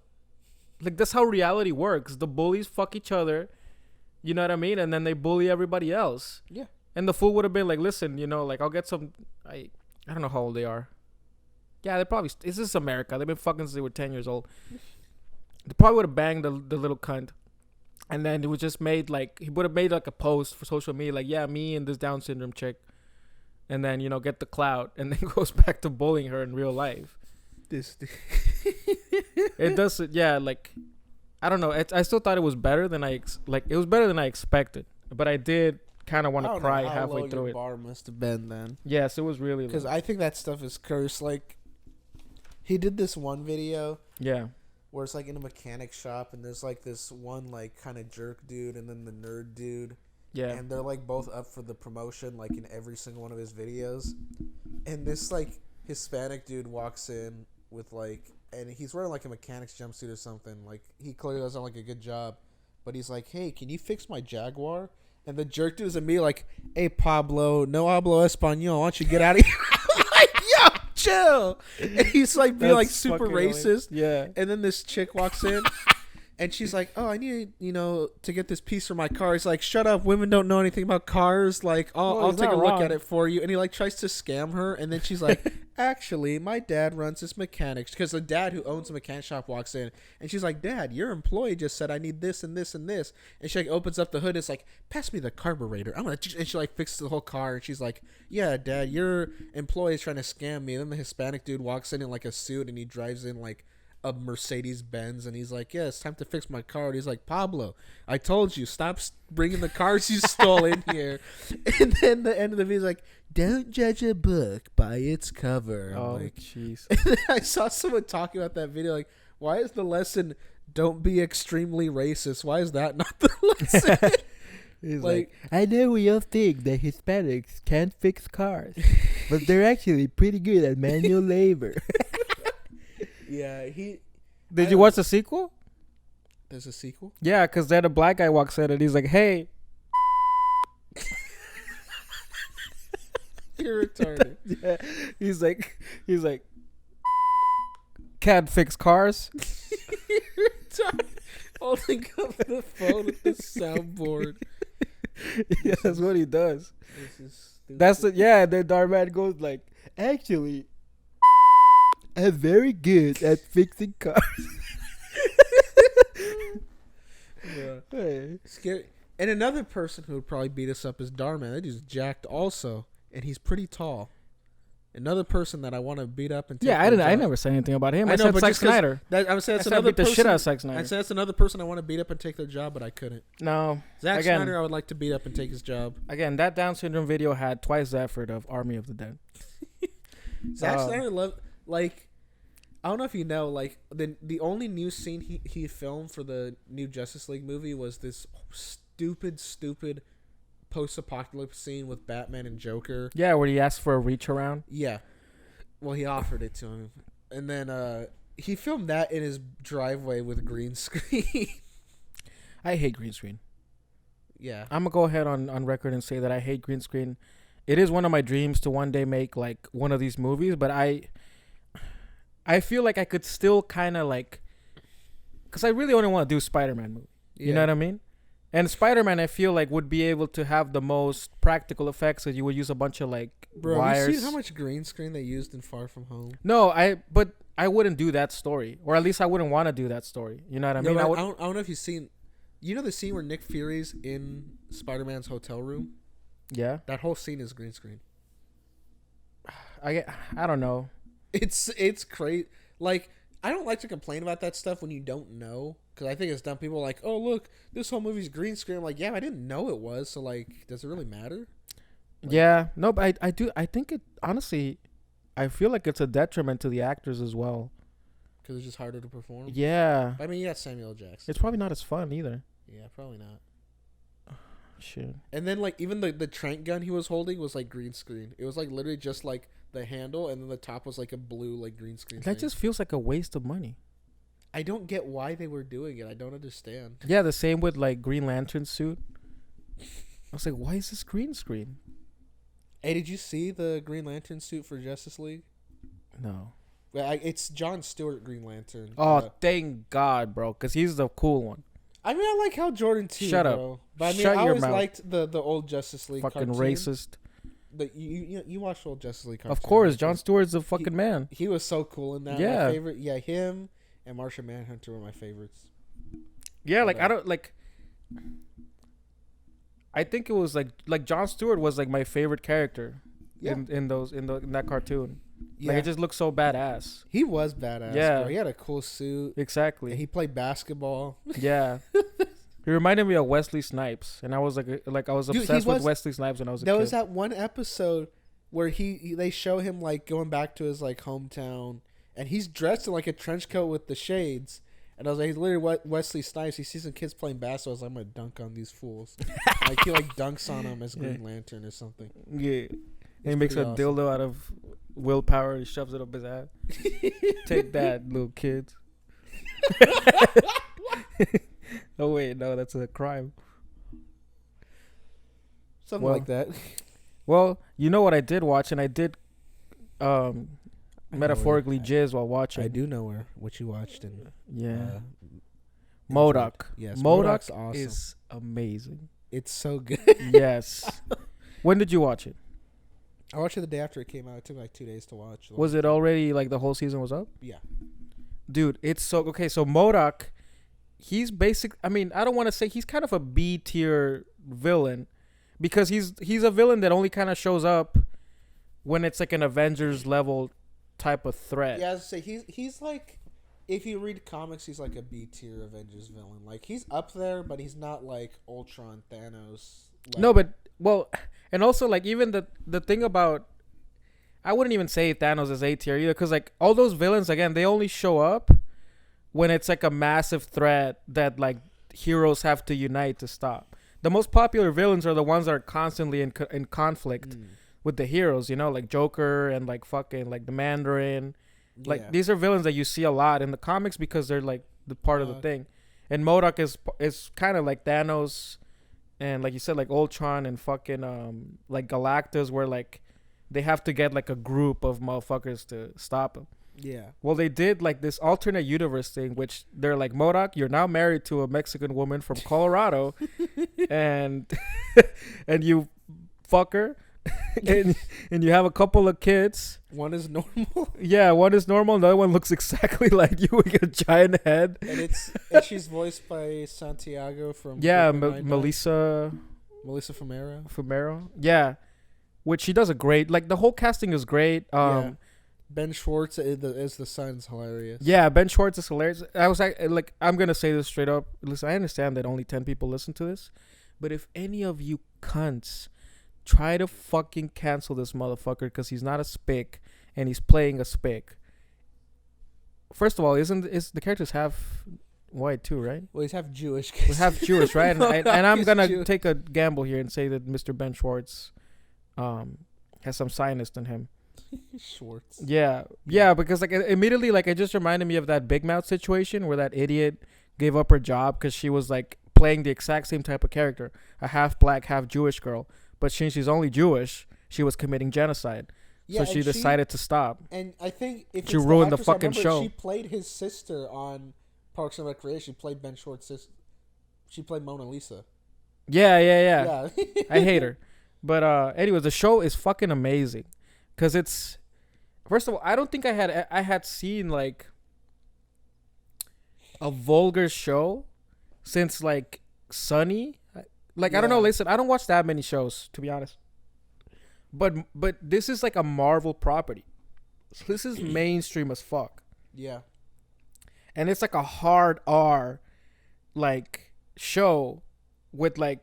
Like, that's how reality works. The bullies fuck each other. You know what I mean? And then they bully everybody else. Yeah. And the fool would have been like, listen, you know, like, I'll get some... I don't know how old they are. Yeah, they probably... This is America. They've been fucking since they were 10 years old. They probably would have banged the little cunt. And then it was just made, like... He would have made, like, a post for social media. Like, yeah, me and this Down syndrome chick. And then, you know, get the clout. And then goes back to bullying her in real life. It does... Yeah, like... I don't know. I still thought it was better than it was better than I expected. But I did kind of want to cry halfway through it. Bar must have been then. Yes, it was really. Because I think that stuff is cursed. Like, he did this one video. Yeah. Where it's like in a mechanic shop, and there's like this one like kind of jerk dude, and then the nerd dude, Yeah. And they're like both up for the promotion, like in every single one of his videos. And this like Hispanic dude walks in with like, and he's wearing like a mechanic's jumpsuit or something. Like he clearly doesn't like a good job, but he's like, "Hey, can you fix my Jaguar?" And the jerk dude is immediately like, "Hey Pablo, no hablo español. Why don't you get out of here?" I'm like, yo, chill. And he's like being like super racist. Yeah. And then this chick walks in. And she's like, "Oh, I need, to get this piece for my car." He's like, "Shut up, women don't know anything about cars. Like, I'll take a look at it for you." And he like tries to scam her, and then she's like, "Actually, my dad runs this mechanics," because the dad who owns the mechanic shop walks in, and she's like, "Dad, your employee just said I need this and this and this," and she like opens up the hood. And it's like, "Pass me the carburetor. I'm gonna," and she like fixes the whole car, and she's like, "Yeah, Dad, your employee is trying to scam me." And then the Hispanic dude walks in like a suit, and he drives in like a Mercedes Benz, and he's like, "Yeah, it's time to fix my car." And he's like, "Pablo, I told you, stop bringing the cars you stole in here." And then the end of the video is like, "Don't judge a book by its cover." Oh, like, jeez. And then I saw someone talking about that video, like, why is the lesson "don't be extremely racist"? Why is that not the lesson? He's like, I know we all think that Hispanics can't fix cars, but they're actually pretty good at manual labor. Yeah, Did you watch the sequel? There's a sequel? Yeah, because then a black guy walks in and he's like, "Hey." You're retarded. Yeah. He's like, "Can't fix cars." You're retarded. Holding up the phone with the soundboard. Yeah, that's what he does. This is stupid. That's it. Yeah, then Darman goes like, "Actually, I'm very good at fixing cars." Yeah. Hey. Scary. And another person who would probably beat us up is Darman. That dude's jacked also, and he's pretty tall. Another person that I want to beat up and take I never said anything about him. I said Zack Snyder. I would say that's another beat the shit out of Zack Snyder. I said that's another person I want to beat up and take their job, but I couldn't. No. Zack Snyder, I would like to beat up and take his job. Again, that Down syndrome video had twice the effort of Army of the Dead. Zack Snyder like, I don't know if you know, like the only new scene he filmed for the new Justice League movie was this stupid post-apocalypse scene with Batman and Joker. Yeah, where he asked for a reach around. Yeah. Well, he offered it to him. And then he filmed that in his driveway with green screen. I hate green screen. Yeah. I'm going to go ahead on record and say that I hate green screen. It is one of my dreams to one day make like one of these movies, but I feel like I could still kind of like, because I really only want to do Spider-Man movie. You know what I mean? And Spider-Man, I feel like, would be able to have the most practical effects. So you would use a bunch of like wires. You see how much green screen they used in Far From Home? No, but I wouldn't do that story, or at least I wouldn't want to do that story. You know what I mean? I don't know if you've seen. You know the scene where Nick Fury's in Spider-Man's hotel room? Yeah. That whole scene is green screen. I don't know. It's crazy. Like, I don't like to complain about that stuff when you don't know, because I think it's dumb. People are like, "Oh, look, this whole movie's green screen." I'm like, yeah, I didn't know it was. So, like, does it really matter? Like, yeah. No, but I do. I think it, honestly, I feel like it's a detriment to the actors as well. Because it's just harder to perform? Yeah. I mean, you got Samuel L. Jackson. It's probably not as fun either. Yeah, probably not. Shit. And then, like, even the trank gun he was holding was, like, green screen. It was, like, literally just, like, the handle, and then the top was, like, a blue, like, green screen That thing. just feels like a waste of money. I don't get why they were doing it. I don't understand. Yeah, the same with, like, Green Lantern suit. I was like, why is this green screen? Hey, did you see the Green Lantern suit for Justice League? No. It's Jon Stewart Green Lantern. Oh, thank God, bro, because he's the cool one. I mean, I like Hal Jordan too. Shut up. Bro. But I mean, Shut I your always mouth. liked the old Justice League Fucking cartoon. racist. You watched old Justice League cartoon. Of course, Jon Stewart's the fucking man. He was so cool in that. Yeah. My favorite, him and Martian Manhunter were my favorites. Yeah, like I don't like. I think it was like Jon Stewart was like my favorite character. Yeah. In that cartoon. Yeah. Like it just looked so badass. He was badass. Yeah. Bro. He had a cool suit. Exactly. And he played basketball. Yeah. He reminded me of Wesley Snipes, and I was like I was obsessed with Wesley Snipes when I was a kid. There was that one episode where they show him like going back to his like hometown, and he's dressed in like a trench coat with the shades, And I was like, he's literally Wesley Snipes. He sees some kids playing basketball. I was like, I'm gonna dunk on these fools. Like he dunks on them as Green Lantern or something. Yeah. And he makes a dildo out of willpower. He shoves it up his ass. Take that, little kids. Oh wait, no, that's a crime. Something like that. Well, you know what I did watch, and I did metaphorically jizz while watching. I do know what you watched. And M.O.D.O.K. Yes, M.O.D.O.K. awesome. is amazing. It's so good. Yes. When did you watch it? I watched it the day after it came out. It took like 2 days to watch. Was it already like the whole season was up? Yeah. Dude, it's so okay. So M.O.D.O.K. He's basic. I mean, I don't want to say he's kind of a B tier villain, because he's a villain that only kind of shows up when it's like an Avengers level type of threat. Yeah, I was say he's like, if you read comics, he's like a B tier Avengers villain. Like he's up there, but he's not like Ultron, Thanos. No, but and also like even the thing about, I wouldn't even say Thanos is A tier either, because like all those villains again, they only show up when it's like a massive threat that like heroes have to unite to stop. The most popular villains are the ones that are constantly in conflict with the heroes, you know, like Joker and like fucking like the Mandarin. Like these are villains that you see a lot in the comics because they're like the part of the thing. And M.O.D.O.K. is kind of like Thanos and like you said, like Ultron and fucking like Galactus, where like they have to get like a group of motherfuckers to stop him. Yeah. Well, they did like this alternate universe thing, which they're like, M.O.D.O.K., you're now married to a Mexican woman from Colorado, and you fuck her, and you have a couple of kids. One is normal. Yeah, one is normal. The other one looks exactly like you with a giant head. And she's voiced by Santiago from Melissa Fumero. Yeah, which she does a great. Like the whole casting is great. Ben Schwartz is the son's hilarious. Yeah, Ben Schwartz is hilarious. I was like, I'm gonna say this straight up. Listen, I understand that only 10 people listen to this, but if any of you cunts try to fucking cancel this motherfucker because he's not a spick and he's playing a spick. First of all, is the characters half white too, right? Well, he's half Jewish. He's half Jewish, right? And I'm gonna take a gamble here and say that Mr. Ben Schwartz has some Zionist in him. Schwartz. Yeah, because like immediately, like it just reminded me of that Big Mouth situation where that idiot gave up her job because she was like playing the exact same type of character, a half black, half Jewish girl. But since she's only Jewish, she was committing genocide. Yeah, so she decided to stop. And I think if she ruined the fucking show. She played his sister on Parks and Recreation. She played Ben Schwartz's sister. She played Mona Lisa. Yeah. I hate her. But anyways, the show is fucking amazing. Because it's, first of all, I don't think I had seen like a vulgar show since like Sunny. Like I don't know, listen, I don't watch that many shows, to be honest. But this is like a Marvel property. So this is mainstream as fuck. Yeah. And it's like a hard R like show with like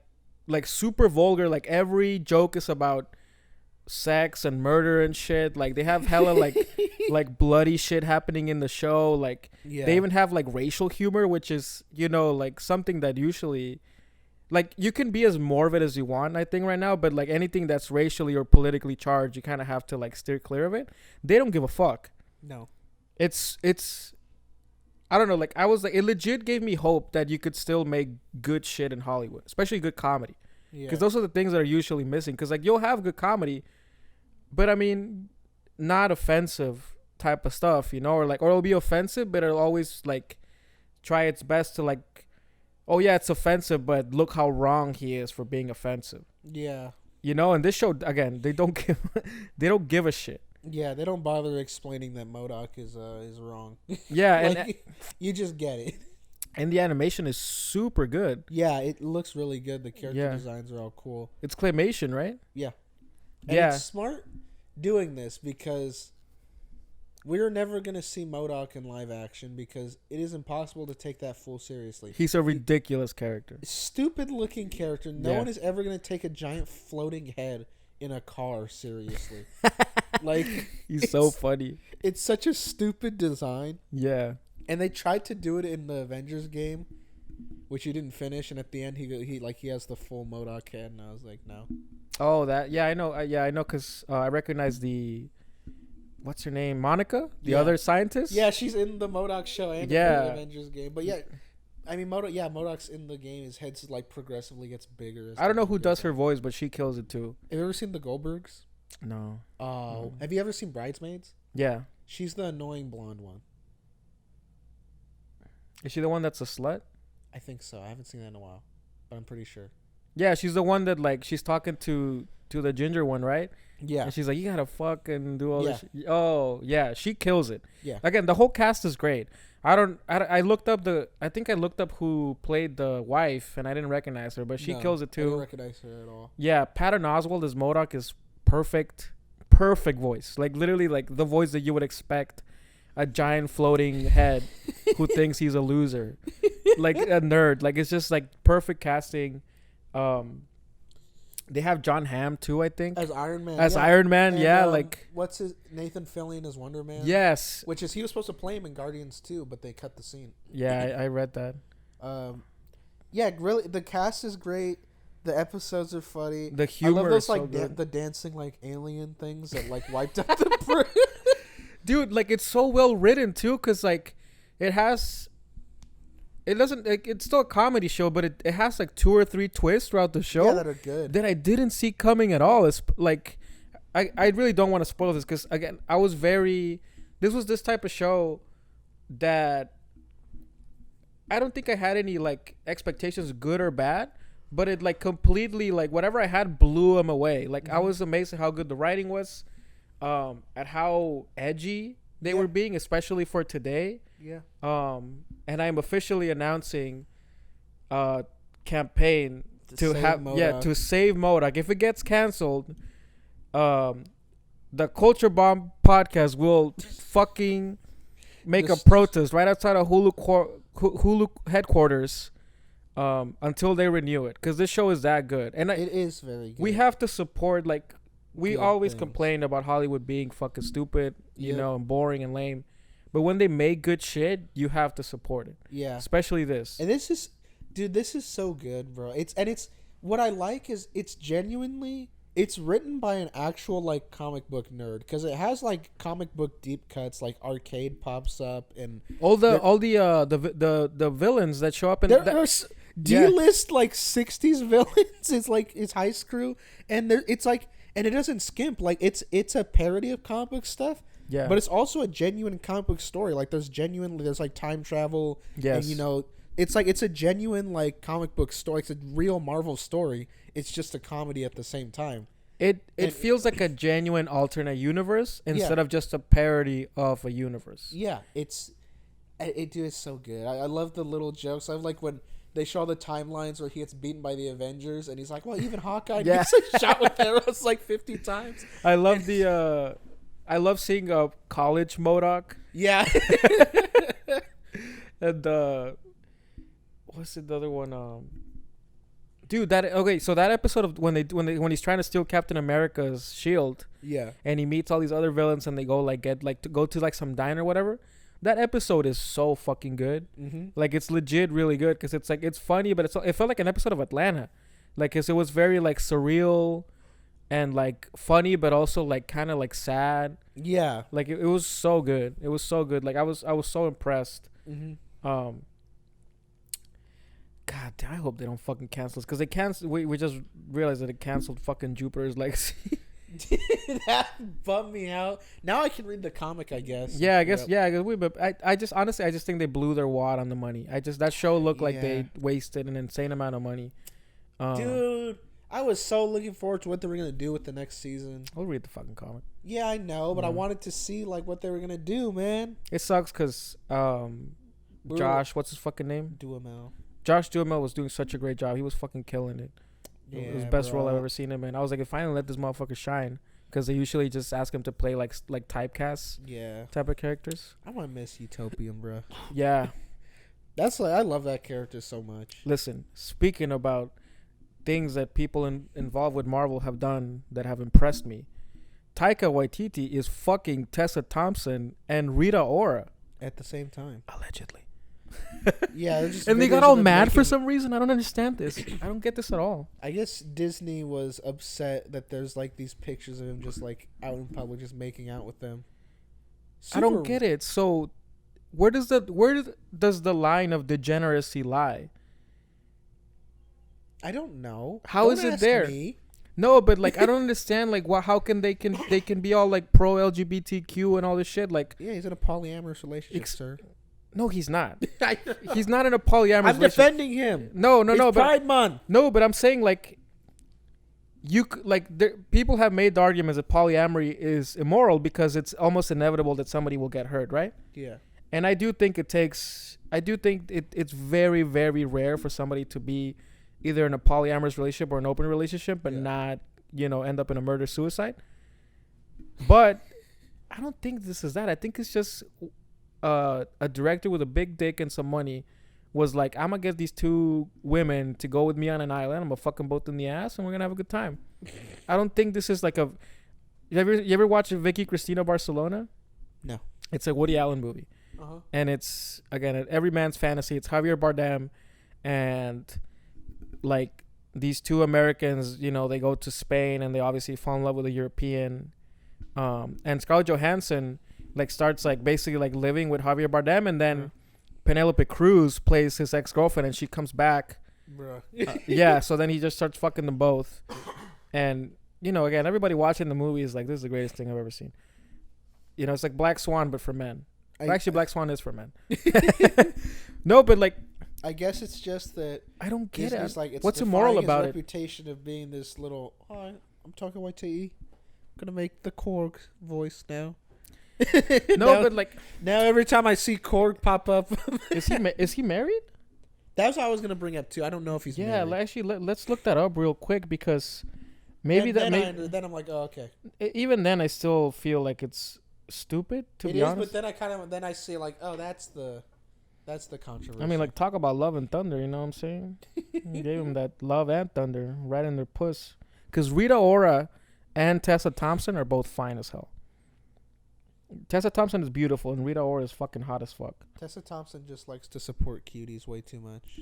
super vulgar, like every joke is about sex and murder and shit. Like they have hella like like bloody shit happening in the show. Like they even have like racial humor, which is, you know, like something that usually, like you can be as morbid as you want, I think, right now, but like anything that's racially or politically charged, you kind of have to like steer clear of it. They don't give a fuck. No. It's I don't know, like I was like, it legit gave me hope that you could still make good shit in Hollywood, especially good comedy. Because those are the things that are usually missing. Because like you'll have good comedy, but I mean, not offensive type of stuff, you know, or it'll be offensive, but it'll always like try its best to like, oh yeah, it's offensive, but look how wrong he is for being offensive. Yeah. You know, and this show again, they don't give a shit. Yeah, they don't bother explaining that M.O.D.O.K. is wrong. Yeah, like, and you just get it. And the animation is super good. Yeah, it looks really good. The character designs are all cool. It's claymation, right? Yeah. And it's smart doing this because we're never going to see M.O.D.O.K. in live action because it is impossible to take that full seriously. He's a ridiculous character. Stupid looking character. No one is ever going to take a giant floating head in a car seriously. Like he's so funny. It's such a stupid design. Yeah. And they tried to do it in the Avengers game, which he didn't finish. And at the end, he has the full M.O.D.O.K head, and I was like, no. Oh, that I know. I know because I recognize the. What's her name? Monica, the other scientist. Yeah, she's in the M.O.D.O.K show and in the Avengers game. But yeah, I mean, M.O.D.O.K's in the game. His head like progressively gets bigger. I don't know who does her voice, but she kills it too. Have you ever seen the Goldbergs? No. Oh, have you ever seen Bridesmaids? Yeah. She's the annoying blonde one. Is she the one that's a slut? I think so. I haven't seen that in a while, but I'm pretty sure. Yeah, she's the one that like she's talking to the ginger one, right? Yeah. And she's like, you gotta fucking do all this. Oh, yeah. She kills it. Yeah. Again, the whole cast is great. I looked up I think I looked up who played the wife, and I didn't recognize her, but she kills it too. I don't recognize her at all. Yeah, Patton Oswalt as M.O.D.O.K is perfect. Perfect voice. Like, literally, like, the voice that you would expect a giant floating head who thinks he's a loser. Like, a nerd. Like, it's just, like, perfect casting. They have John Hamm too, I think, as Iron Man. Iron Man, and, like what's his Nathan Fillion as Wonder Man? Yes, which is he was supposed to play him in Guardians 2, but they cut the scene. Yeah, I read that. Yeah, really, the cast is great. The episodes are funny. The humor, I love those like the dancing like alien things that like wiped out the brain. Dude, like it's so well written too, cause like it has. It doesn't. Like, it's still a comedy show, but it has like 2 or 3 twists throughout the show. Yeah, that are good. That I didn't see coming at all. It's like, I really don't want to spoil this because again, I was very. This was this type of show that I don't think I had any like expectations, good or bad, but it like completely like whatever I had blew them away. Like I was amazed at how good the writing was, at how edgy they were being, especially for today. Yeah. And I'm officially announcing a campaign to save M.O.D.O.K. If it gets canceled, the Culture Bomb podcast will fucking make a protest right outside of Hulu headquarters until they renew it, because this show is that good. And it is very good. We have to support, like, we always complain about Hollywood being fucking stupid, you know, and boring and lame. But when they make good shit, you have to support it. Yeah. Especially this. And this is so good, bro. It's what I like is it's written by an actual like comic book nerd, because it has like comic book deep cuts, like Arcade pops up and all the villains that show up in D-list like 60s villains. It's High Screw, and and it doesn't skimp. Like it's a parody of comic book stuff. Yeah. But it's also a genuine comic book story. Like there's like time travel. Yes. And you know, it's a genuine like comic book story. It's a real Marvel story. It's just a comedy at the same time. It feels like a genuine alternate universe instead of just a parody of a universe. Yeah. It is so good. I love the little jokes. I like when they show the timelines where he gets beaten by the Avengers and he's like, well, even Hawkeye gets shot with arrows like 50 times. I love I love seeing a college M.O.D.O.K. Yeah. And what's the other one? Dude, so that episode of when he's trying to steal Captain America's shield. Yeah. And he meets all these other villains and they go go to like some diner or whatever. That episode is so fucking good. Mm-hmm. Like it's legit really good, because it's funny, but it felt like an episode of Atlanta. Like, 'cause it was very like surreal and like funny, but also like kind of like sad. Yeah. Like it was so good. It was so good. Like I was so impressed. Mm-hmm. God damn, I hope they don't fucking cancel this, because they canceled. We just realized that it canceled fucking Jupiter's Legacy. That bummed me out. Now I can read the comic, I guess. Yeah, I guess. Yep. Yeah, but I just honestly, I just think they blew their wad on the money. That show looked like they wasted an insane amount of money. Dude, I was so looking forward to what they were gonna do with the next season. I'll read the fucking comic. Yeah, I know, but I wanted to see like what they were gonna do, man. It sucks because Josh, what's his fucking name? Duhamel. Josh Duhamel was doing such a great job. He was fucking killing it. Yeah, it was the best role I've ever seen him in. I was like, I finally let this motherfucker shine, because they usually just ask him to play like typecast type of characters. I want to miss Utopian, bro. Yeah. That's I love that character so much. Listen, speaking about things that people involved with Marvel have done that have impressed me, Taika Waititi is fucking Tessa Thompson and Rita Ora. at the same time. Allegedly. Yeah, and they got all mad for some reason. I don't understand this. I don't get this at all. I guess Disney was upset that there's like these pictures of him just like out in public, just making out with them. I don't get it. So, where does the line of degeneracy lie? I don't know. How is it there? Me. No, but like I don't understand. Like, how can they can be all like pro LGBTQ and all this shit? Like, yeah, he's in a polyamorous relationship, sir. No, he's not. He's not in a polyamorous relationship. I'm defending him. No. It's Pride Month. No, but I'm saying like people have made the arguments that polyamory is immoral because it's almost inevitable that somebody will get hurt, right? Yeah. And I do think it's very, very rare for somebody to be either in a polyamorous relationship or an open relationship, but not, end up in a murder-suicide. But I don't think this is that. I think it's just a director with a big dick and some money was like, I'm going to get these two women to go with me on an island. I'm going to fuck them both in the ass, and we're going to have a good time. I don't think this is like a... You ever watch Vicky Cristina Barcelona? No. It's a Woody Allen movie. Uh-huh. And it's, again, every man's fantasy. It's Javier Bardem and... like these two Americans, they go to Spain and they obviously fall in love with a European. And Scarlett Johansson starts basically living with Javier Bardem, and then Penelope Cruz plays his ex-girlfriend, and she comes back. Bruh. Yeah. So then he just starts fucking them both. And, again, everybody watching the movie is like, this is the greatest thing I've ever seen. It's like Black Swan, but for men. Actually, Black Swan is for men. No, but I guess it's just that I don't get Disney's it. What's immoral about it? Reputation of being this little. Hi, I'm talking Waititi. I'm gonna make the Korg voice now. No, but now every time I see Korg pop up, is he married? That's what I was gonna bring up too. I don't know if he's married. Yeah, actually, let's look that up real quick because maybe then I'm like, oh, okay. Even then, I still feel like it's stupid to be honest. But then I see oh, that's the controversy. I mean, talk about love and thunder. You know what I'm saying? Gave him that love and thunder right in their puss. Because Rita Ora and Tessa Thompson are both fine as hell. Tessa Thompson is beautiful, and Rita Ora is fucking hot as fuck. Tessa Thompson just likes to support cuties way too much.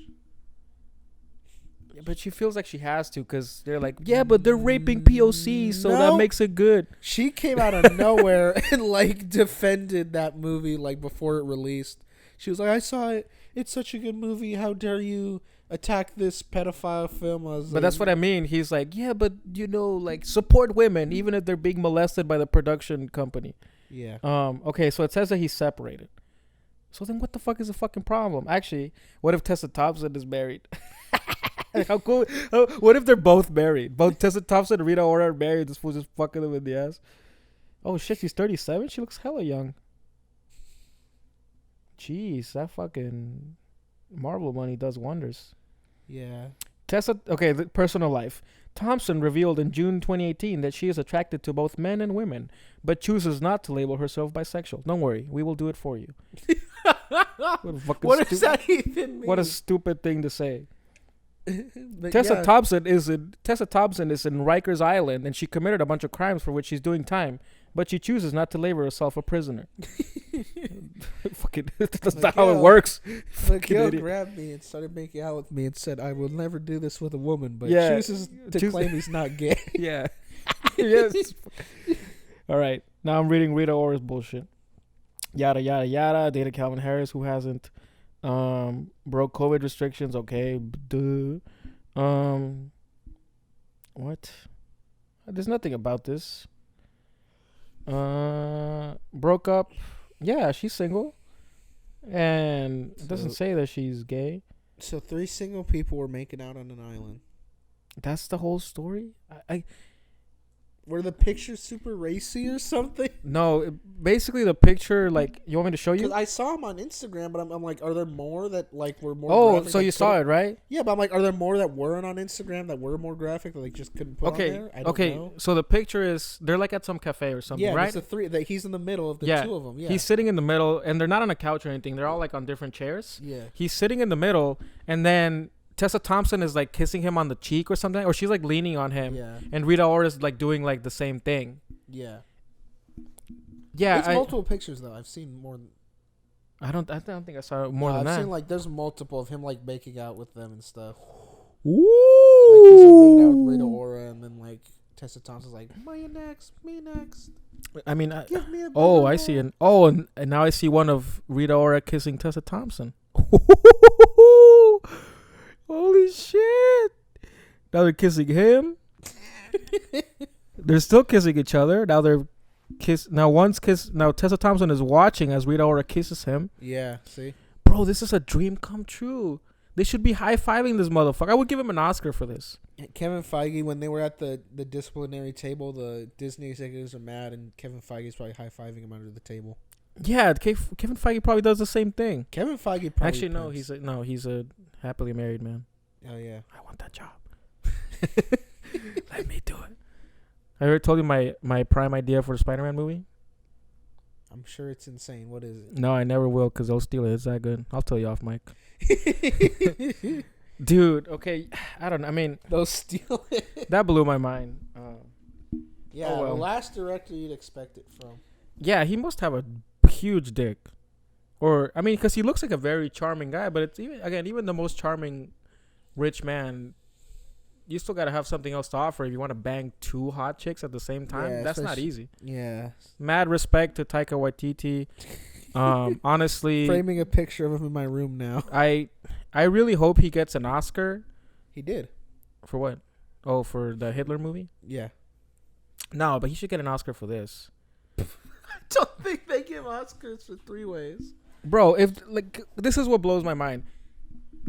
Yeah, but she feels like she has to because they're like, yeah, but they're raping POCs, so that makes it good. She came out of nowhere and defended that movie before it released. She was like, I saw it. It's such a good movie. How dare you attack this pedophile film? But that's what I mean. He's like, yeah, but support women even if they're being molested by the production company. Yeah. Okay, so it says that he's separated. So then what the fuck is the fucking problem? Actually, what if Tessa Thompson is married? How cool. What if they're both married? Both Tessa Thompson and Rita Ora are married. This fool's just fucking them in the ass. Oh shit, she's 37? She looks hella young. Jeez, that fucking Marvel money does wonders. Yeah. Personal life. Thompson revealed in June 2018 that she is attracted to both men and women, but chooses not to label herself bisexual. Don't worry, we will do it for you. What does that even mean? What a stupid thing to say. Tessa Thompson is in Rikers Island, and she committed a bunch of crimes for which she's doing time, but she chooses not to label herself a prisoner. Fucking, that's not how it works. Miguel grabbed me and started making out with me and said, "I will never do this with a woman," but chooses to claim he's not gay. Yeah. Yes. All right. Now I'm reading Rita Ora's bullshit. Yada yada yada. Dated Calvin Harris, who hasn't. Broke COVID restrictions. Okay. Duh. What? There's nothing about this. Broke up. Yeah, she's single. And it doesn't say that she's gay. So 3 single people were making out on an island. That's the whole story? Were the pictures super racy or something? No, basically the picture, you want me to show you? Because I saw them on Instagram, but I'm like, are there more that were more? Oh, so you saw it, right? Yeah, but I'm like, are there more that weren't on Instagram that were more graphic that just couldn't put on there? I don't know. So the picture is they're at some cafe or something, right? Yeah, it's the 3. He's in the middle of the 2 of them. Yeah, he's sitting in the middle, and they're not on a couch or anything. They're all on different chairs. Yeah, he's sitting in the middle, and then Tessa Thompson is kissing him on the cheek or something, or she's leaning on him. Yeah. And Rita Ora is doing the same thing. Yeah. Yeah. It's multiple pictures though. I've seen more. I don't think I saw more than I've that. seen like there's multiple of him like making out with them and stuff. Ooh. Like he's like making out with Rita Ora, and then like Tessa Thompson's like, me next. I mean, Give me a I see and now I see one of Rita Ora kissing Tessa Thompson. Holy shit! Now they're kissing him. They're still kissing each other. Now they're Now Tessa Thompson is watching as Rita Ora kisses him. Yeah, see, bro, this is a dream come true. They should be high-fiving this motherfucker. I would give him an Oscar for this. Kevin Feige, when they were at the disciplinary table, the Disney executives are mad, and Kevin Feige's probably high-fiving him under the table. Yeah, Kevin Feige probably does the same thing. Kevin Feige probably actually he's a happily married man. Oh yeah, I want that job. Let me do it. I already told you my prime idea for the Spider-Man movie. I'm sure it's insane. What is it? No, I never will because they'll steal it. It's that good. I'll tell you off mic. Dude, okay. I don't know. I mean, they'll steal it. That blew my mind. Yeah, the last director you'd expect it from. Yeah, he must have a huge dick. Or, I mean, because he looks like a very charming guy, but it's even the most charming rich man, you still got to have something else to offer if you want to bang two hot chicks at the same time. Yeah, that's not easy. Yeah. Mad respect to Taika Waititi. Honestly, framing a picture of him in my room now. I really hope he gets an Oscar. He did. For what? Oh, for the Hitler movie? Yeah. No, but he should get an Oscar for this. I don't think they give Oscars for Three Ways. Bro, this is what blows my mind.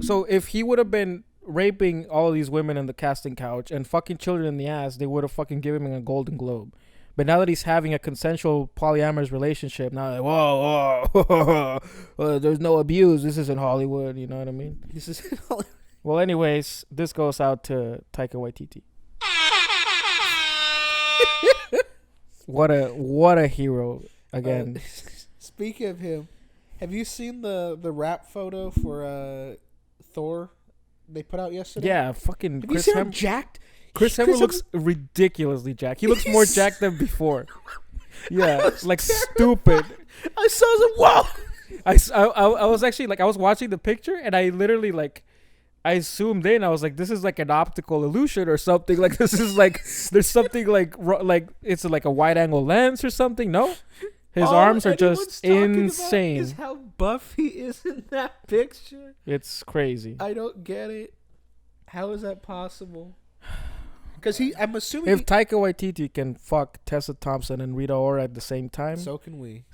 So if he would have been raping all of these women in the casting couch and fucking children in the ass, they would have fucking given him a Golden Globe. But now that he's having a consensual polyamorous relationship, now like, whoa, there's no abuse. This isn't Hollywood. You know what I mean? This isn't Hollywood. Well, anyways, this goes out to Taika Waititi. What a hero again. Speaking of him, have you seen the rap photo for Thor they put out yesterday? Yeah, fucking Chris Hemsworth jacked. Chris Hemsworth looks ridiculously jacked. He looks more jacked than before. Yeah, like stupid. I saw some. Whoa! I was actually like, I was watching the picture and I literally like, I zoomed in. I was like, this is like an optical illusion or something. Like this is like, there's something like it's like a wide angle lens or something. No, his arms are just insane. Is how buff he is in that picture. It's crazy. I don't get it. How is that possible? Because I'm assuming if Taika Waititi can fuck Tessa Thompson and Rita Ora at the same time, so can we.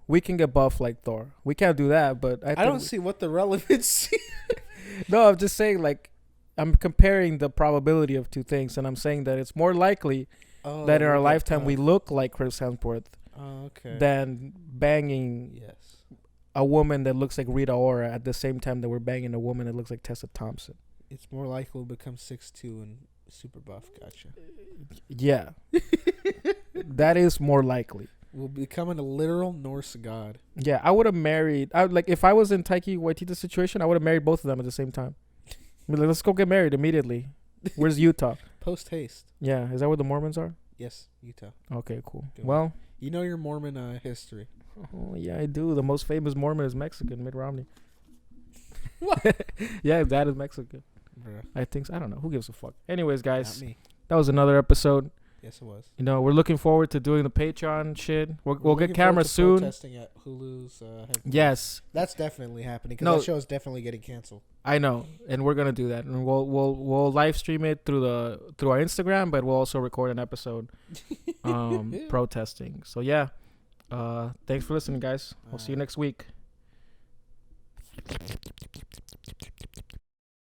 We can get buff like Thor. We can't do that, but I don't see what the relevancy. No, I'm just saying, like, I'm comparing the probability of two things, and I'm saying that it's more likely that in our lifetime we look like Chris Hemsworth than banging a woman that looks like Rita Ora at the same time that we're banging a woman that looks like Tessa Thompson. It's more likely we'll become 6'2" and super buff. Gotcha. Yeah. That is more likely. We'll be becoming a literal Norse god. Yeah, I would have married. If I was in Taika Waititi's situation, I would have married both of them at the same time. I mean, let's go get married immediately. Where's Utah? Post haste. Yeah, is that where the Mormons are? Yes, Utah. Okay, cool. Good well, you know your Mormon history. Oh yeah, I do. The most famous Mormon is Mexican, Mitt Romney. What? Yeah, his dad is Mexican. Bruh. I think so. I don't know. Who gives a fuck? Anyways, guys, not me. That was another episode. Yes, it was. You know, we're looking forward to doing the Patreon shit. We'll get cameras soon. Protesting at Hulu's. Yes, that's definitely happening because that show is definitely getting canceled. I know, and we're gonna do that, and we'll live stream it through our Instagram, but we'll also record an episode, protesting. So yeah, thanks for listening, guys. We'll see you next week.